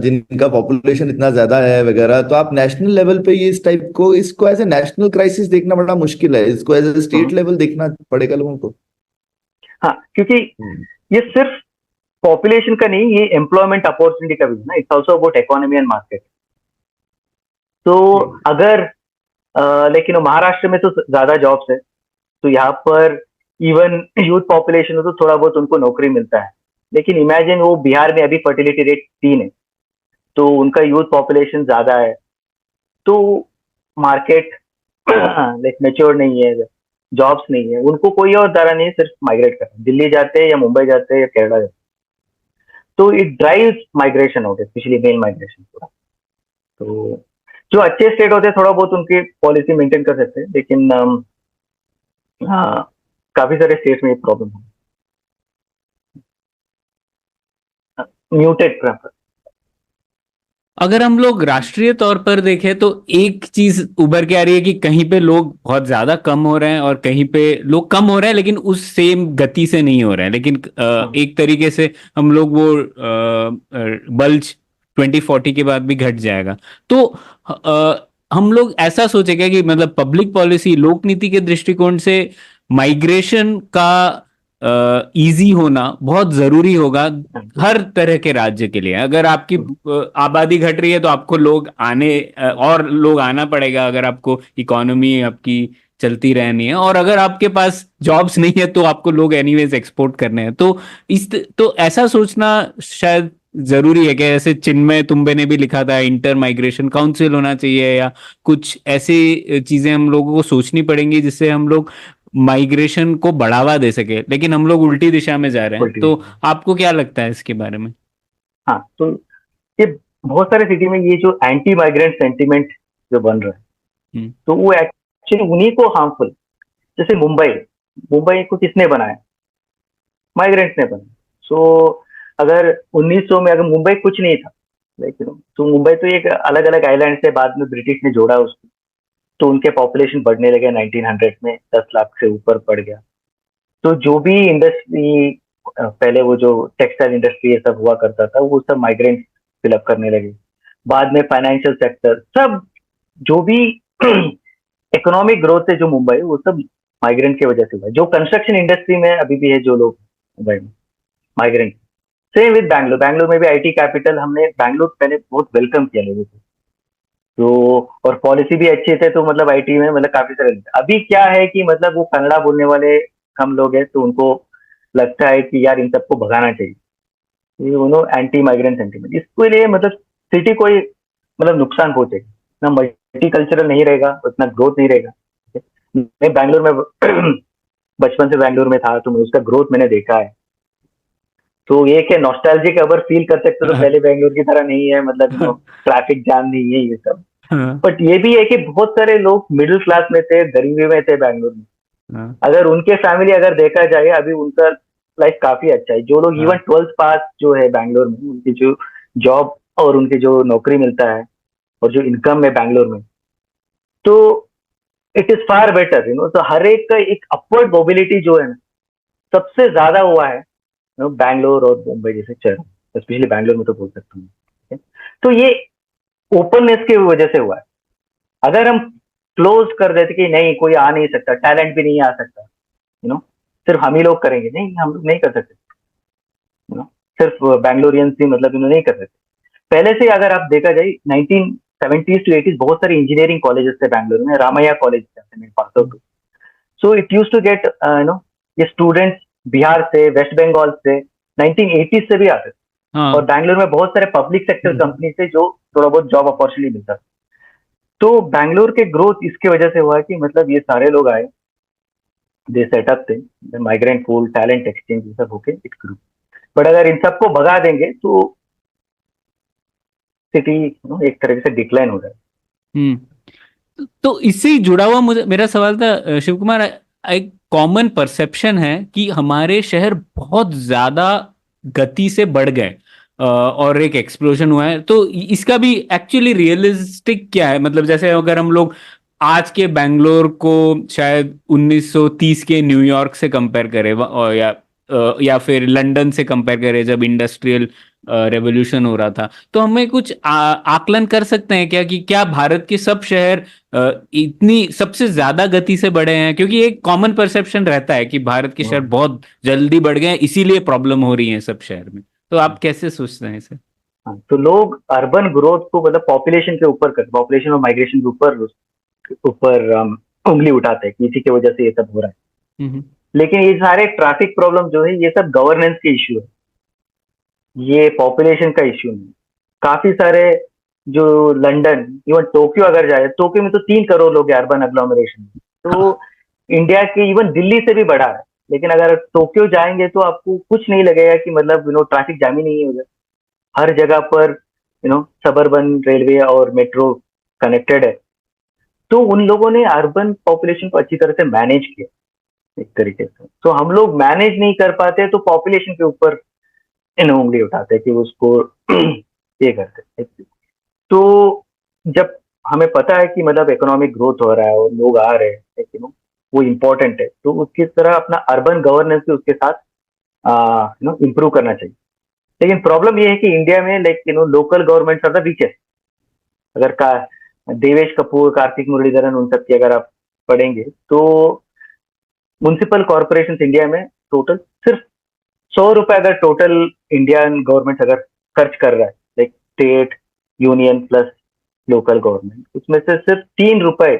जिनका पॉपुलेशन इतना ज्यादा है वगैरह, तो आप नेशनल लेवल पे ये इस टाइप को, इसको एज ए नेशनल क्राइसिस देखना बड़ा मुश्किल है, इसको एज ए स्टेट लेवल देखना पड़ेगा लोगों को। हाँ, क्योंकि ये सिर्फ पॉपुलेशन का नहीं, ये एम्प्लॉयमेंट अपॉर्चुनिटी का भी है ना, it's also about economy and market. तो अगर लेकिन महाराष्ट्र में तो ज्यादा जॉब्स है, तो यहाँ पर इवन यूथ पॉपुलेशन हो तो थोड़ा बहुत उनको नौकरी मिलता है। लेकिन इमेजिन वो बिहार में अभी फर्टिलिटी रेट 3 है, तो उनका यूथ पॉपुलेशन ज्यादा है, तो मार्केट लाइक मेच्योर नहीं है, जॉब्स नहीं है, उनको कोई और चारा नहीं है सिर्फ माइग्रेट करना, दिल्ली जाते हैं या मुंबई जाते हैं या केरला जाते हैं। तो it drives migration out, specially male migration पूरा। तो जो अच्छे स्टेट होते हैं थोड़ा बहुत उनकी पॉलिसी मेंटेन कर सकते हैं, लेकिन काफी सारे स्टेट्स में ये प्रॉब्लम है। Muted prefer. अगर हम लोग राष्ट्रीय तौर पर देखें तो एक चीज उभर के आ रही है कि कहीं पे लोग बहुत ज्यादा कम हो रहे हैं और कहीं पे लोग कम हो रहे हैं लेकिन उस सेम गति से नहीं हो रहे हैं, लेकिन एक तरीके से हम लोग वो बल्ज 2040 के बाद भी घट जाएगा। तो हम लोग ऐसा सोचेंगे कि मतलब पब्लिक पॉलिसी, लोक नीति के दृष्टिकोण से माइग्रेशन का इजी होना बहुत जरूरी होगा हर तरह के राज्य के लिए। अगर आपकी आबादी घट रही है तो आपको लोग और लोग आना पड़ेगा अगर आपको इकोनॉमी आपकी चलती रहनी है, और अगर आपके पास जॉब्स नहीं है तो आपको लोग एनीवेज एक्सपोर्ट करने हैं। तो ऐसा सोचना शायद जरूरी है कि ऐसे चिन्मय तुम्बे ने भी लिखा था इंटर माइग्रेशन काउंसिल होना चाहिए, या कुछ ऐसी चीजें हम लोगों को सोचनी पड़ेंगी जिससे हम लोग माइग्रेशन को बढ़ावा दे सके, लेकिन हम लोग उल्टी दिशा में जा रहे हैं। तो आपको क्या लगता है इसके बारे में? हाँ, तो ये बहुत सारे सिटी में ये जो एंटी माइग्रेंट सेंटिमेंट जो बन रहा है, तो वो एक्चुअली उन्हीं को हार्मफुल। जैसे मुंबई को किसने बनाया? माइग्रेंट्स ने बनाया। सो अगर 1900 में अगर मुंबई कुछ नहीं था, लेकिन तो मुंबई तो एक अलग अलग आइलैंड से बाद में ब्रिटिश ने जोड़ा उसको, तो उनके पॉपुलेशन बढ़ने लगे 1900 में 10 लाख से ऊपर बढ़ गया। तो जो भी इंडस्ट्री पहले वो जो टेक्सटाइल इंडस्ट्री ये सब हुआ करता था, वो सब माइग्रेंट फिलअप करने लगे। बाद में फाइनेंशियल सेक्टर, सब जो भी इकोनॉमिक ग्रोथ है जो मुंबई, वो सब माइग्रेंट की वजह से हुआ। जो कंस्ट्रक्शन इंडस्ट्री में अभी भी है जो लोग मुंबई में, माइग्रेंट। सेम विद बैंगलोर में भी आईटी कैपिटल, हमने बैंगलोर पहले बहुत वेलकम किया लोगों को, तो और पॉलिसी भी अच्छे थे, तो मतलब आईटी में मतलब काफी सारे। अभी क्या है कि मतलब वो कन्नड़ा बोलने वाले कम लोग हैं, तो उनको लगता है कि यार इन सबको भगाना चाहिए, ये एंटी माइग्रेंट सेंटीमेंट। इसके लिए मतलब सिटी को मतलब नुकसान पहुंचेगा ना, मल्टीकल्चरल नहीं रहेगा, उतना ग्रोथ नहीं रहेगा। मैं बैंगलोर में बचपन से बैंगलोर में था, तो मैं उसका ग्रोथ मैंने देखा है। तो ये क्या नॉस्टैल्जिक अगर फील कर सकते हो तो पहले बैंगलोर की तरह नहीं है, मतलब ट्रैफिक जाम नहीं है ये सब। बट ये भी है कि बहुत सारे लोग मिडिल क्लास में थे, गरीबी में थे बैंगलोर में। अगर उनके फैमिली अगर देखा जाए, अभी उनका लाइफ काफी अच्छा है। जो लोग इवन 12th पास जो है बैंगलोर में, उनकी जो जॉब और उनकी जो नौकरी मिलता है और जो इनकम है बैंगलोर में, तो इट इज फार बेटर, तो हर एक का एक अपवर्ड मोबिलिटी जो है ना, सबसे ज्यादा हुआ है बैंगलोर और मुंबई जैसे शहर, स्पेशली बैंगलोर में तो बोल सकता हूँ। तो ये ओपननेस की वजह से हुआ है। अगर हम क्लोज कर देते कि नहीं कोई आ नहीं सकता, टैलेंट भी नहीं आ सकता, सिर्फ हम ही लोग करेंगे, नहीं हम लोग नहीं कर सकते, सिर्फ बैंगलोरियंस ही मतलब नहीं कर सकते। पहले से अगर आप देखा जाए 1970s to 80s बहुत सारे इंजीनियरिंग कॉलेजेस थे बैंगलोर में, रामैया कॉलेज थे pass out. So it use to get ये स्टूडेंट्स बिहार से, वेस्ट बंगाल से, 1980s से भी आते थे। और बैंगलोर में बहुत सारे पब्लिक सेक्टर कंपनी से जो थोड़ा बहुत जॉब अपॉर्चुनिटी मिलता था। तो बैंगलोर के ग्रोथ इसके वजह से हुआ कि मतलब ये सारे लोग आए, दे सेटअप थे, माइग्रेंट पूल, टैलेंट एक्सचेंज, ये सब होके इट ग्रू। बट अगर इन सबको भगा देंगे तो सिटी एक तरह से डिक्लाइन हो जाए। तो इससे ही जुड़ा हुआ मेरा सवाल था शिव कुमार, एक कॉमन परसेप्शन है कि हमारे शहर बहुत ज्यादा गति से बढ़ गए और एक एक्सप्लोजन हुआ है। तो इसका भी एक्चुअली रियलिस्टिक क्या है? मतलब जैसे अगर हम लोग आज के बैंगलोर को शायद 1930 के न्यूयॉर्क से कंपेयर करें, या फिर लंदन से कंपेयर करें जब इंडस्ट्रियल रेवोल्यूशन हो रहा था। तो हमें कुछ आकलन कर सकते हैं क्या कि क्या भारत के सब शहर इतनी सबसे ज्यादा गति से बढ़े हैं? क्योंकि एक कॉमन परसेप्शन रहता है कि भारत के शहर बहुत जल्दी बढ़ गए हैं, इसीलिए प्रॉब्लम हो रही है सब शहर में। तो आप कैसे सोचते हैं इसे? हाँ, तो लोग अर्बन ग्रोथ को मतलब पॉपुलेशन के ऊपर कर, पॉपुलेशन और माइग्रेशन के ऊपर ऊपर उंगली उठाते हैं कि इसी की वजह से ये सब हो रहा है। लेकिन ये सारे ट्रैफिक प्रॉब्लम जो है ये सब गवर्नेंस के इश्यू है, ये पॉपुलेशन का इश्यू नहीं। काफी सारे जो लंदन इवन टोक्यो अगर जाए, टोक्यो में तो 3 करोड़ लोग हैं अर्बन एग्लोमरेशन में, तो इंडिया के इवन दिल्ली से भी बड़ा है। लेकिन अगर टोक्यो जाएंगे तो आपको कुछ नहीं लगेगा कि मतलब ट्रैफिक जाम ही नहीं है उधर। हर जगह पर सबर्बन रेलवे और मेट्रो कनेक्टेड है। तो उन लोगों ने अर्बन पॉपुलेशन को अच्छी तरह से मैनेज किया एक तरीके से। तो हम लोग मैनेज नहीं कर पाते तो पॉपुलेशन के ऊपर उंगली उठाते हैं कि उसको ये करते हैं। तो जब हमें पता है कि मतलब इकोनॉमिक ग्रोथ हो रहा है और लोग आ रहे हैं वो इम्पोर्टेंट है, तो उसकी तरह अपना अर्बन गवर्नेंस भी उसके साथ इम्प्रूव करना चाहिए। लेकिन प्रॉब्लम ये है कि इंडिया में local governments are the weakest. अगर देवेश कपूर, कार्तिक मुरलीधरन, उन सब की अगर आप पढ़ेंगे तो म्युनिसिपल कॉर्पोरेशन इंडिया में टोटल सिर्फ 100 रुपए अगर टोटल इंडियन गवर्नमेंट अगर खर्च कर रहा है, like state, union plus local government, उसमें से सिर्फ 3 रुपए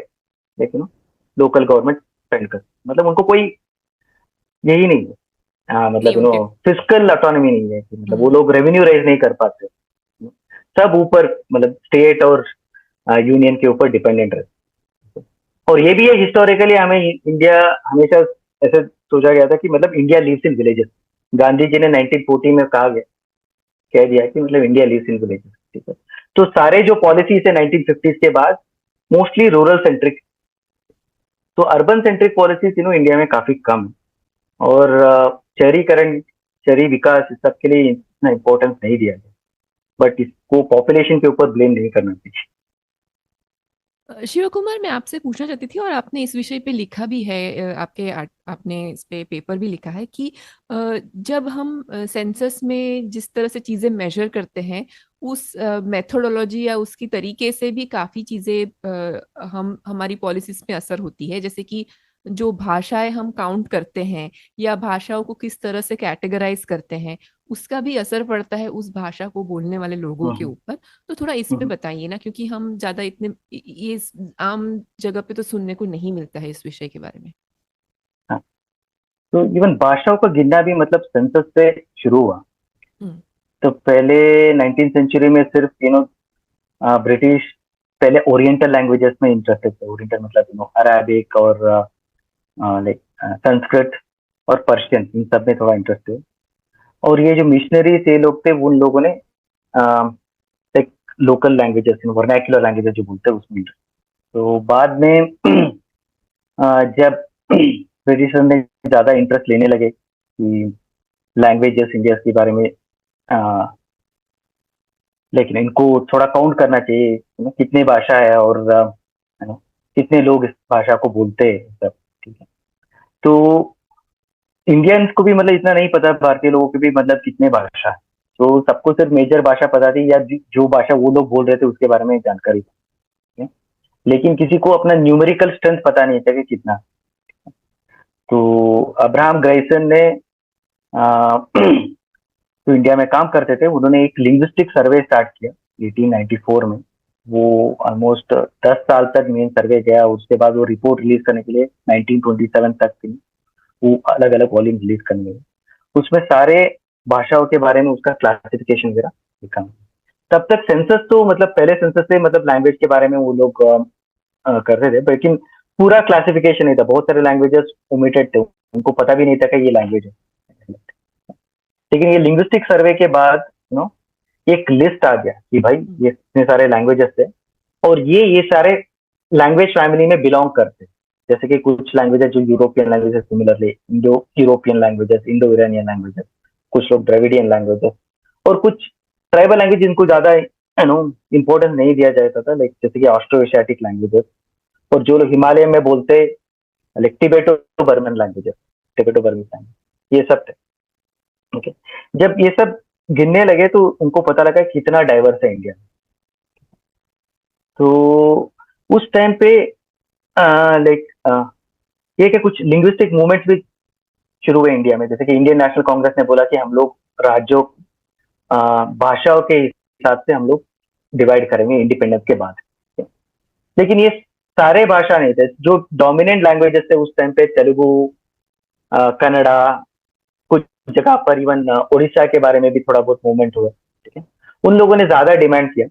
लोकल गवर्नमेंट स्पेंड कर, मतलब उनको कोई यही नहीं है, मतलब फिस्कल ऑटोनॉमी नहीं है कि मतलब वो लोग रेवेन्यू रेज नहीं कर पाते। सब ऊपर मतलब स्टेट और यूनियन के ऊपर डिपेंडेंट रहते। और ये भी है हिस्टोरिकली हमें इंडिया हमेशा ऐसे सोचा गया था कि मतलब India lives in villages. Gandhi ji ने 1940 में कह दिया कि मतलब इंडिया लिव्स इन विलेजेस, ठीक है। तो सारे जो पॉलिसीज है 1950s के बाद मोस्टली रूरल सेंट्रिक, तो अर्बन सेंट्रिक पॉलिसीज इंडिया में काफी कम है। और शहरीकरण, शहरी विकास इस सब के लिए इतना इम्पोर्टेंस नहीं दिया गया, बट इसको पॉपुलेशन के ऊपर ब्लेम नहीं करना चाहिए। शिव कुमार, मैं आपसे पूछना चाहती थी और आपने इस विषय पे लिखा भी है, आपने इस पे पेपर भी लिखा है कि जब हम सेंसस में जिस तरह से चीजें मेजर करते हैं उस मेथोडोलॉजी या उसकी तरीके से भी काफी चीजें हमारी पॉलिसीज में असर होती है। जैसे कि जो भाषाएं हम काउंट करते हैं या भाषाओं को किस तरह से कैटेगराइज करते हैं उसका भी असर पड़ता है उस भाषा को बोलने वाले लोगों के ऊपर। तो थोड़ा इस पे बताइए ना, क्योंकि हम ज्यादा इतने ये आम जगह पे तो सुनने को नहीं मिलता है इस विषय के बारे में। हाँ, तो इवन भाषाओं का गिनना भी मतलब सेंसस से शुरू हुआ। तो पहले 19th सेंचुरी में सिर्फ ब्रिटिश पहले ओरिएंटल लैंग्वेजेस में इंटरेस्टेड थे। ओरिएंटल मतलब अरेबिक और लाइक संस्कृत और पर्शियन, इन सब में थोड़ा इंटरेस्ट है। और ये जो मिशनरी थे लोग थे, उन लोगों ने like local languages, vernacular languages जो बोलते हैं उसमें इंटरेस्ट। तो बाद में जब ब्रिटिशर ने ज्यादा इंटरेस्ट लेने लगे कि लैंग्वेजेस इंडिया के बारे में, लेकिन इनको थोड़ा काउंट करना चाहिए कितनी भाषा है और कितने लोग इस भाषा को बोलते हैं सब, ठीक है। तो इंडियंस को भी मतलब इतना नहीं पता, भारतीय लोगों की भी मतलब कितने भाषा है। तो सबको सिर्फ मेजर भाषा पता थी या जो भाषा वो लोग बोल रहे थे उसके बारे में जानकारी थी, लेकिन किसी को अपना न्यूमेरिकल स्ट्रेंथ पता नहीं था कि कितना। तो अब्राहम ग्राइसन ने तो इंडिया में काम करते थे, उन्होंने एक लिंग्विस्टिक सर्वे स्टार्ट किया 1894 में। वो ऑलमोस्ट 10 साल तक मेन सर्वे गया। उसके बाद वो रिपोर्ट रिलीज करने के लिए 1927 तक थी, वो अलग अलग वॉल्यूम रिलीज करने लगे। उसमें सारे भाषाओं के बारे में उसका क्लासिफिकेशन वगैरह लिखा। तब तक सेंसस तो मतलब पहले सेंसस से मतलब लैंग्वेज के बारे में वो लोग कर रहे थे, लेकिन पूरा क्लासिफिकेशन नहीं था। बहुत सारे लैंग्वेजेस ओमिटेड थे, उनको पता भी नहीं था कि ये लैंग्वेज है। लेकिन ये लिंग्विस्टिक सर्वे के बाद एक लिस्ट आ गया कि भाई ये इतने सारे लैंग्वेजेस थे और ये सारे लैंग्वेज फैमिली में बिलोंग करते। जैसे कि कुछ लैंग्वेजेस जो European languages, similarly Indo European languages, Indo Iranian languages, कुछ लोग द्रविडियन लैंग्वेजेस, और कुछ ट्राइबल लैंग्वेज जिनको ज्यादा इंपॉर्टेंस नहीं दिया जाता था, लाइक जैसे कि ऑस्ट्रो एशियाटिक लैंग्वेजेस, और जो लोग हिमालय में बोलते like Tibeto Burman languages, Tibeto Burman language, ये सब थे। ओके, जब ये सब गिनने लगे तो उनको पता लगा कितना डाइवर्स है इंडिया। तो उस टाइम पे लाइक ये कि कुछ लिंग्विस्टिक मूवमेंट्स भी शुरू हुए इंडिया में, जैसे कि इंडियन नेशनल कांग्रेस ने बोला कि हम लोग राज्यों भाषाओं के हिसाब से हम लोग डिवाइड करेंगे इंडिपेंडेंस के बाद। लेकिन ये सारे भाषा नहीं थे, जो डोमिनेंट लैंग्वेजेस थे उस टाइम पे तेलुगु, कन्नड़ा, कुछ जगह पर इवन उड़ीसा के बारे में भी थोड़ा बहुत मूवमेंट हुआ, ठीक है, उन लोगों ने ज्यादा डिमांड किया।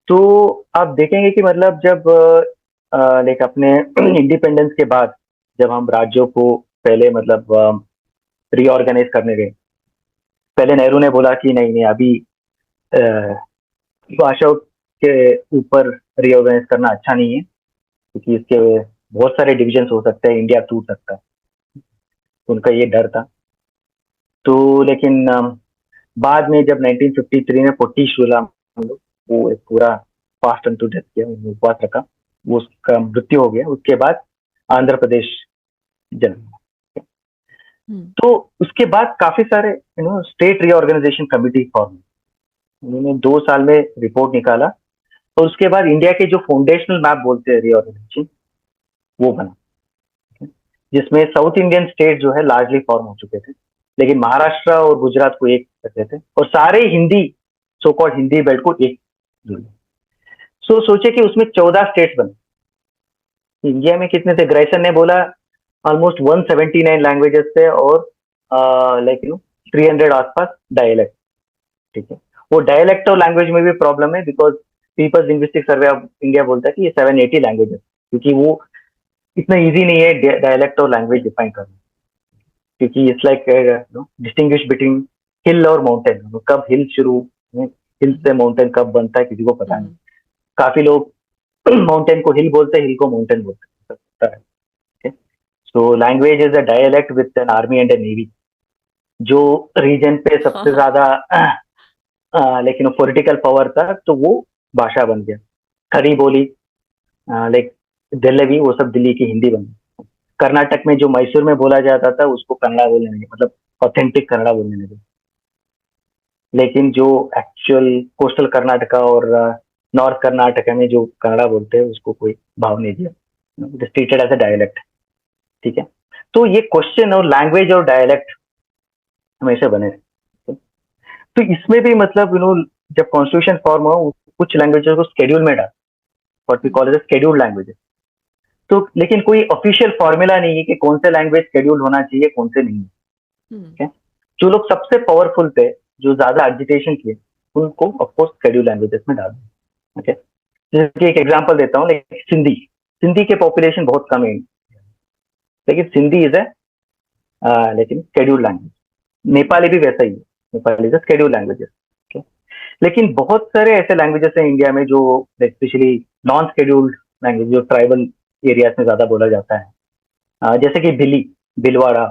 तो आप देखेंगे कि मतलब जब लाइक अपने इंडिपेंडेंस के बाद जब हम राज्यों को पहले मतलब रीऑर्गेनाइज करने गए, पहले नेहरू ने बोला कि नहीं नहीं अभी भाषाओं के ऊपर रीऑर्गेनाइज करना अच्छा नहीं है, क्योंकि इसके बहुत सारे डिविजन हो सकते हैं, इंडिया टूट सकता है, उनका ये डर था। तो लेकिन बाद में जब 1953 में पोटी श्रीराम वो एक पूरा फास्ट एंड टू डेथ किया, उपवास रखा, वो उसका मृत्यु हो गया, उसके बाद आंध्र प्रदेश जन्म। तो उसके बाद काफी सारे स्टेट रीऑर्गेनाइजेशन कमिटी फॉर्म, उन्होंने 2 साल में रिपोर्ट निकाला, और उसके बाद इंडिया के जो फाउंडेशनल मैप बोलते हैं रीऑर्गेनाइजेशन, वो बना, जिसमें साउथ इंडियन स्टेट जो है लार्जली फॉर्म हो चुके थे, लेकिन महाराष्ट्र और गुजरात को एक करते थे, और सारे Hindi so called Hindi belt को एक जोड़े। सो सोचे कि उसमें 14 स्टेट्स बने। इंडिया में कितने थे? ग्रेसन ने बोला ऑलमोस्ट 179 लैंग्वेजेस थे, और लाइक 300 आसपास डायलेक्ट, ठीक है। वो डायलेक्ट और लैंग्वेज में भी प्रॉब्लम है, because people's linguistic survey of India बोलता है कि ये 780 लैंग्वेजेस, क्योंकि वो इतना इजी नहीं है डायलेक्ट और लैंग्वेज डिफाइन करना, क्योंकि इट्स लाइक डिस्टिंग्विश बिटवीन हिल और माउंटेन। कब हिल शुरू, हिल से माउंटेन कब बनता है किसी को पता नहीं। काफी लोग माउंटेन को हिल बोलते हैं, हिल को माउंटेन बोलते हैं। So language is a dialect with an army and A navy. जो रीजन पे सबसे ज्यादा लेकिन पॉलिटिकल पावर था, तो वो भाषा बन गया। खड़ी बोली लाइक दिल्ली, वो सब दिल्ली की हिंदी बन गई। कर्नाटक में जो मैसूर में बोला जाता था, उसको कन्नड़ा बोलने लगे, मतलब ऑथेंटिक कन्नड़ा बोलने लगे। लेकिन जो एक्चुअल कोस्टल कर्नाटका और नॉर्थ कर्नाटका में जो कन्नड़ा बोलते हैं, उसको कोई भाव नहीं दिया, it is treated as a dialect, ठीक है। तो ये क्वेश्चन और लैंग्वेज और डायलेक्ट हमेशा बने रहे। तो इसमें भी मतलब जब कॉन्स्टिट्यूशन फॉर्म हो, कुछ लैंग्वेजेस को शेड्यूल में डाल, what we call as scheduled languages. तो लेकिन कोई ऑफिशियल फॉर्मूला नहीं है कि कौन से लैंग्वेज शेड्यूल होना चाहिए, कौन से नहीं, ठीक है। जो लोग सबसे पावरफुल थे, जो ज्यादा एजिटेशन किए, उनको ऑफकोर्स शेड्यूल लैंग्वेजेस में डाल दें, ओके। जैसे एक एग्जांपल देता हूँ, सिंधी। सिंधी के पॉपुलेशन बहुत कम है, लेकिन सिंधी इज लेकिन शेड्यूल्ड लैंग्वेज। नेपाली भी वैसा ही है, Nepali is scheduled languages, okay. लेकिन बहुत सारे ऐसे लैंग्वेजेस हैं इंडिया में जो स्पेशली नॉन शेड्यूल्ड लैंग्वेज, जो ट्राइबल एरियाज में ज्यादा बोला जाता है, जैसे कि भिली, भिलवाड़ा।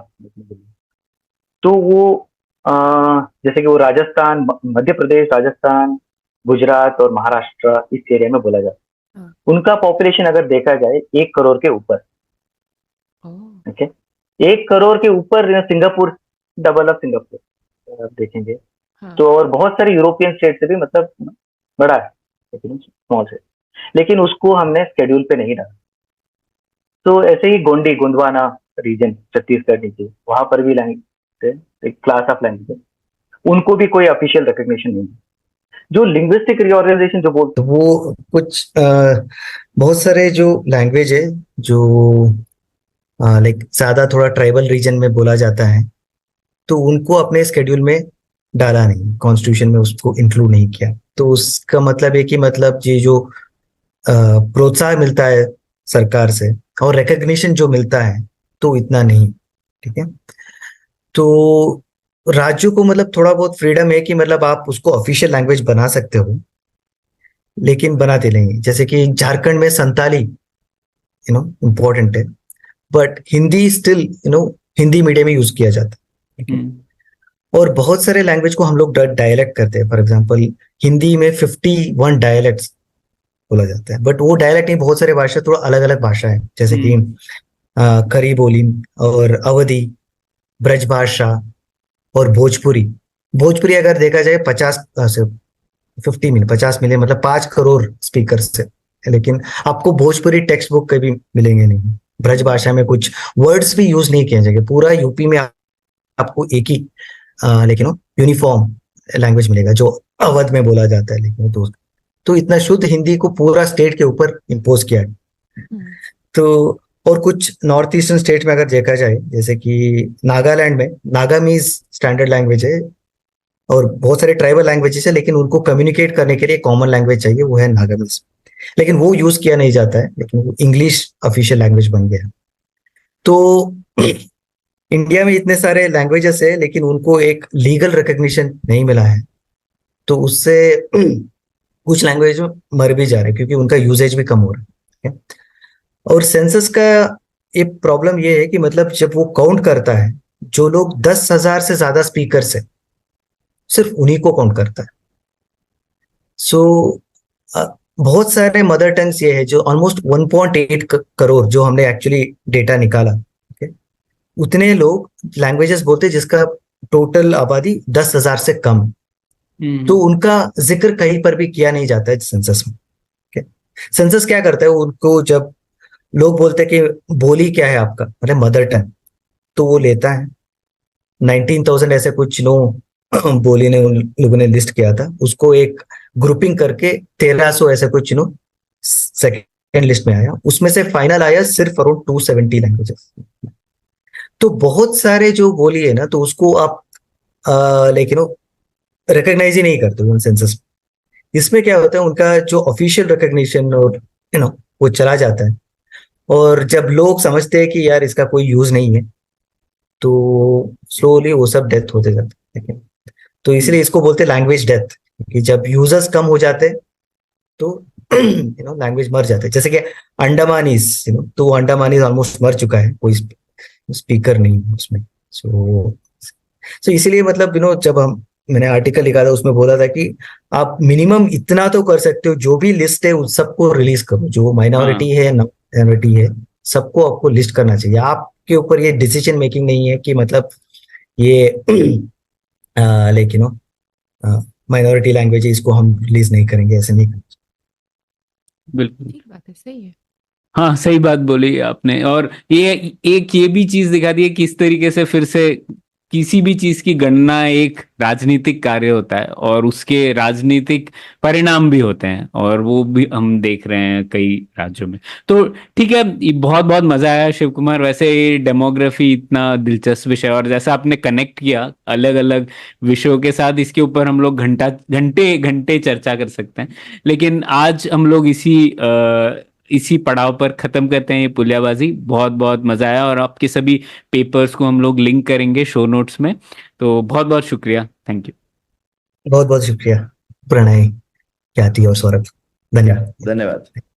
तो वो जैसे कि वो राजस्थान, मध्य प्रदेश, राजस्थान, गुजरात और महाराष्ट्र इस एरिया में बोला जाता है। उनका पॉपुलेशन अगर देखा जाए 1 करोड़ के ऊपर, ओके। 1 करोड़ के ऊपर। सिंगापुर डबल ऑफ सिंगापुर आप देखेंगे, तो और बहुत सारे यूरोपियन स्टेट से भी मतलब बड़ा है, लेकिन स्मॉल है, लेकिन उसको हमने शेड्यूल पे नहीं डाला। तो ऐसे ही गोंडी, गोंडवाना रीजन छत्तीसगढ़ नीचे, वहां पर भी लैंग्वेज, एक क्लास ऑफ लैंग्वेज, उनको भी कोई ऑफिशियल रिकॉग्निशन नहीं है। जो लिंग्विस्टिक रीऑर्गेनाइजेशन जो बोलते, वो कुछ बहुत सारे जो लैंग्वेज है जो लाइक ज्यादा थोड़ा ट्राइबल रीजन में बोला जाता है, तो उनको अपने स्केड्यूल में डाला नहीं, कॉन्स्टिट्यूशन में उसको इंक्लूड नहीं किया। तो उसका मतलब है कि मतलब ये जो प्रोत्साहन मिलता है सरकार से और रिकॉग्निशन जो मिलता है, तो इतना नहीं, ठीक है। तो राज्यों को मतलब थोड़ा बहुत फ्रीडम है कि मतलब आप उसको ऑफिशियल लैंग्वेज बना सकते हो, लेकिन बनाते नहीं। जैसे कि झारखंड में संताली इम्पोर्टेंट है, but Hindi still Hindi medium में यूज किया जाता है। और बहुत सारे लैंग्वेज को हम लोग डायलेक्ट करते हैं। फॉर एग्जांपल हिंदी में 51 डायलेक्ट्स बोला जाता है, बट वो डायलेक्ट नहीं, बहुत सारे भाषा थोड़ा अलग अलग भाषा है, जैसे कि खड़ी बोली और अवधी, ब्रज भाषा और भोजपुरी, भोजपुरी अगर देखा जाए 50 मिलियन मतलब 5 करोड़ स्पीकर से, लेकिन आपको भोजपुरी टेक्स्ट बुक कभी मिलेंगे नहीं। ब्रज भाषा में कुछ वर्ड्स भी यूज नहीं किए जाएंगे। पूरा यूपी में आपको एक ही लेकिन यूनिफॉर्म लैंग्वेज मिलेगा जो अवध में बोला जाता है। लेकिन तो इतना शुद्ध हिंदी को पूरा स्टेट के ऊपर इम्पोज किया है। तो और कुछ नॉर्थ ईस्टर्न स्टेट में अगर देखा जाए, जैसे कि नागालैंड में नागामीज स्टैंडर्ड लैंग्वेज है, और बहुत सारे ट्राइबल लैंग्वेजेस है, लेकिन उनको कम्युनिकेट करने के लिए कॉमन लैंग्वेज चाहिए, वो है नागामीज। लेकिन वो यूज किया नहीं जाता है, लेकिन वो इंग्लिश ऑफिशियल लैंग्वेज बन गया। तो इंडिया में इतने सारे लैंग्वेजेस है, लेकिन उनको एक लीगल रिकग्निशन नहीं मिला है। तो उससे कुछ लैंग्वेज मर भी जा रहे हैं, क्योंकि उनका यूजेज भी कम हो रहा है। और सेंसस का एक प्रॉब्लम ये है कि मतलब जब वो काउंट करता है, जो लोग 10,000 से ज्यादा स्पीकर्स है, सिर्फ उन्हीं को काउंट करता है। सो बहुत सारे मदर टंग्स ये है जो ऑलमोस्ट 1.8 करोड़ जो हमने एक्चुअली डेटा निकाला, उतने लोग लैंग्वेजेस बोलते हैं जिसका टोटल आबादी 10,000 से कम। तो उनका जिक्र कहीं पर भी किया नहीं जाता है सेंसस में। सेंसस क्या करता है, उनको जब लोग बोलते हैं कि बोली क्या है आपका, मतलब मदर टंग, तो वो लेता है 19,000 ऐसे कुछ बोली ने उन लोगों ने लिस्ट किया था, उसको एक ग्रुपिंग करके 1,300 ऐसे कुछ सेकेंड लिस्ट में आया। उसमें से फाइनल आया सिर्फ अराउंड 270 लैंग्वेजेस। तो बहुत सारे जो बोली है ना, तो उसको आप लेकिन रिकॉग्नाइज ही नहीं करते उन सेंसस में। इसमें क्या होता है, उनका जो ऑफिशियल रिकॉग्निशन और वो चला जाता है। और जब लोग समझते हैं कि यार इसका कोई यूज नहीं है, तो स्लोली वो सब डेथ होते जाते हैं। तो इसलिए इसको बोलते हैं लैंग्वेज डेथ, कि जब यूजर्स कम हो जाते हैं तो लैंग्वेज मर जाते हैं। जैसे कि अंडमानीज, तो अंडमानीज ऑलमोस्ट मर चुका है, कोई स्पीकर नहीं उसमें। सो इसीलिए मतलब जब मैंने आर्टिकल लिखा था, उसमें बोला था कि आप मिनिमम इतना तो कर सकते हो, जो भी लिस्ट है उस सबको रिलीज करो, जो माइनॉरिटी है माइनॉरिटी है सबको आपको लिस्ट करना चाहिए। आपके ऊपर ये डिसीजन मेकिंग नहीं है कि मतलब ये लेकिन माइनॉरिटी लैंग्वेज है, इसको हम रिलीज नहीं करेंगे, ऐसे नहीं करना। बिल्कुल ठीक बात है, सही है। हाँ, सही बात बोली आपने। और ये भी चीज दिखा दी है किस तरीके से फिर से किसी भी चीज की गणना एक राजनीतिक कार्य होता है और उसके राजनीतिक परिणाम भी होते हैं, और वो भी हम देख रहे हैं कई राज्यों में। तो ठीक है, बहुत बहुत मजा आया शिव कुमार। वैसे ये डेमोग्राफी इतना दिलचस्प विषय, और जैसा आपने कनेक्ट किया अलग अलग विषयों के साथ, इसके ऊपर हम लोग घंटे घंटे चर्चा कर सकते हैं। लेकिन आज हम लोग इसी पड़ाव पर खत्म करते हैं ये पुलियाबाजी। बहुत बहुत मजा आया, और आपके सभी पेपर्स को हम लोग लिंक करेंगे शो नोट्स में। तो बहुत बहुत शुक्रिया, थैंक यू। बहुत बहुत शुक्रिया प्रणय, ख्याति और सौरभ, धन्यवाद। धन्यवाद।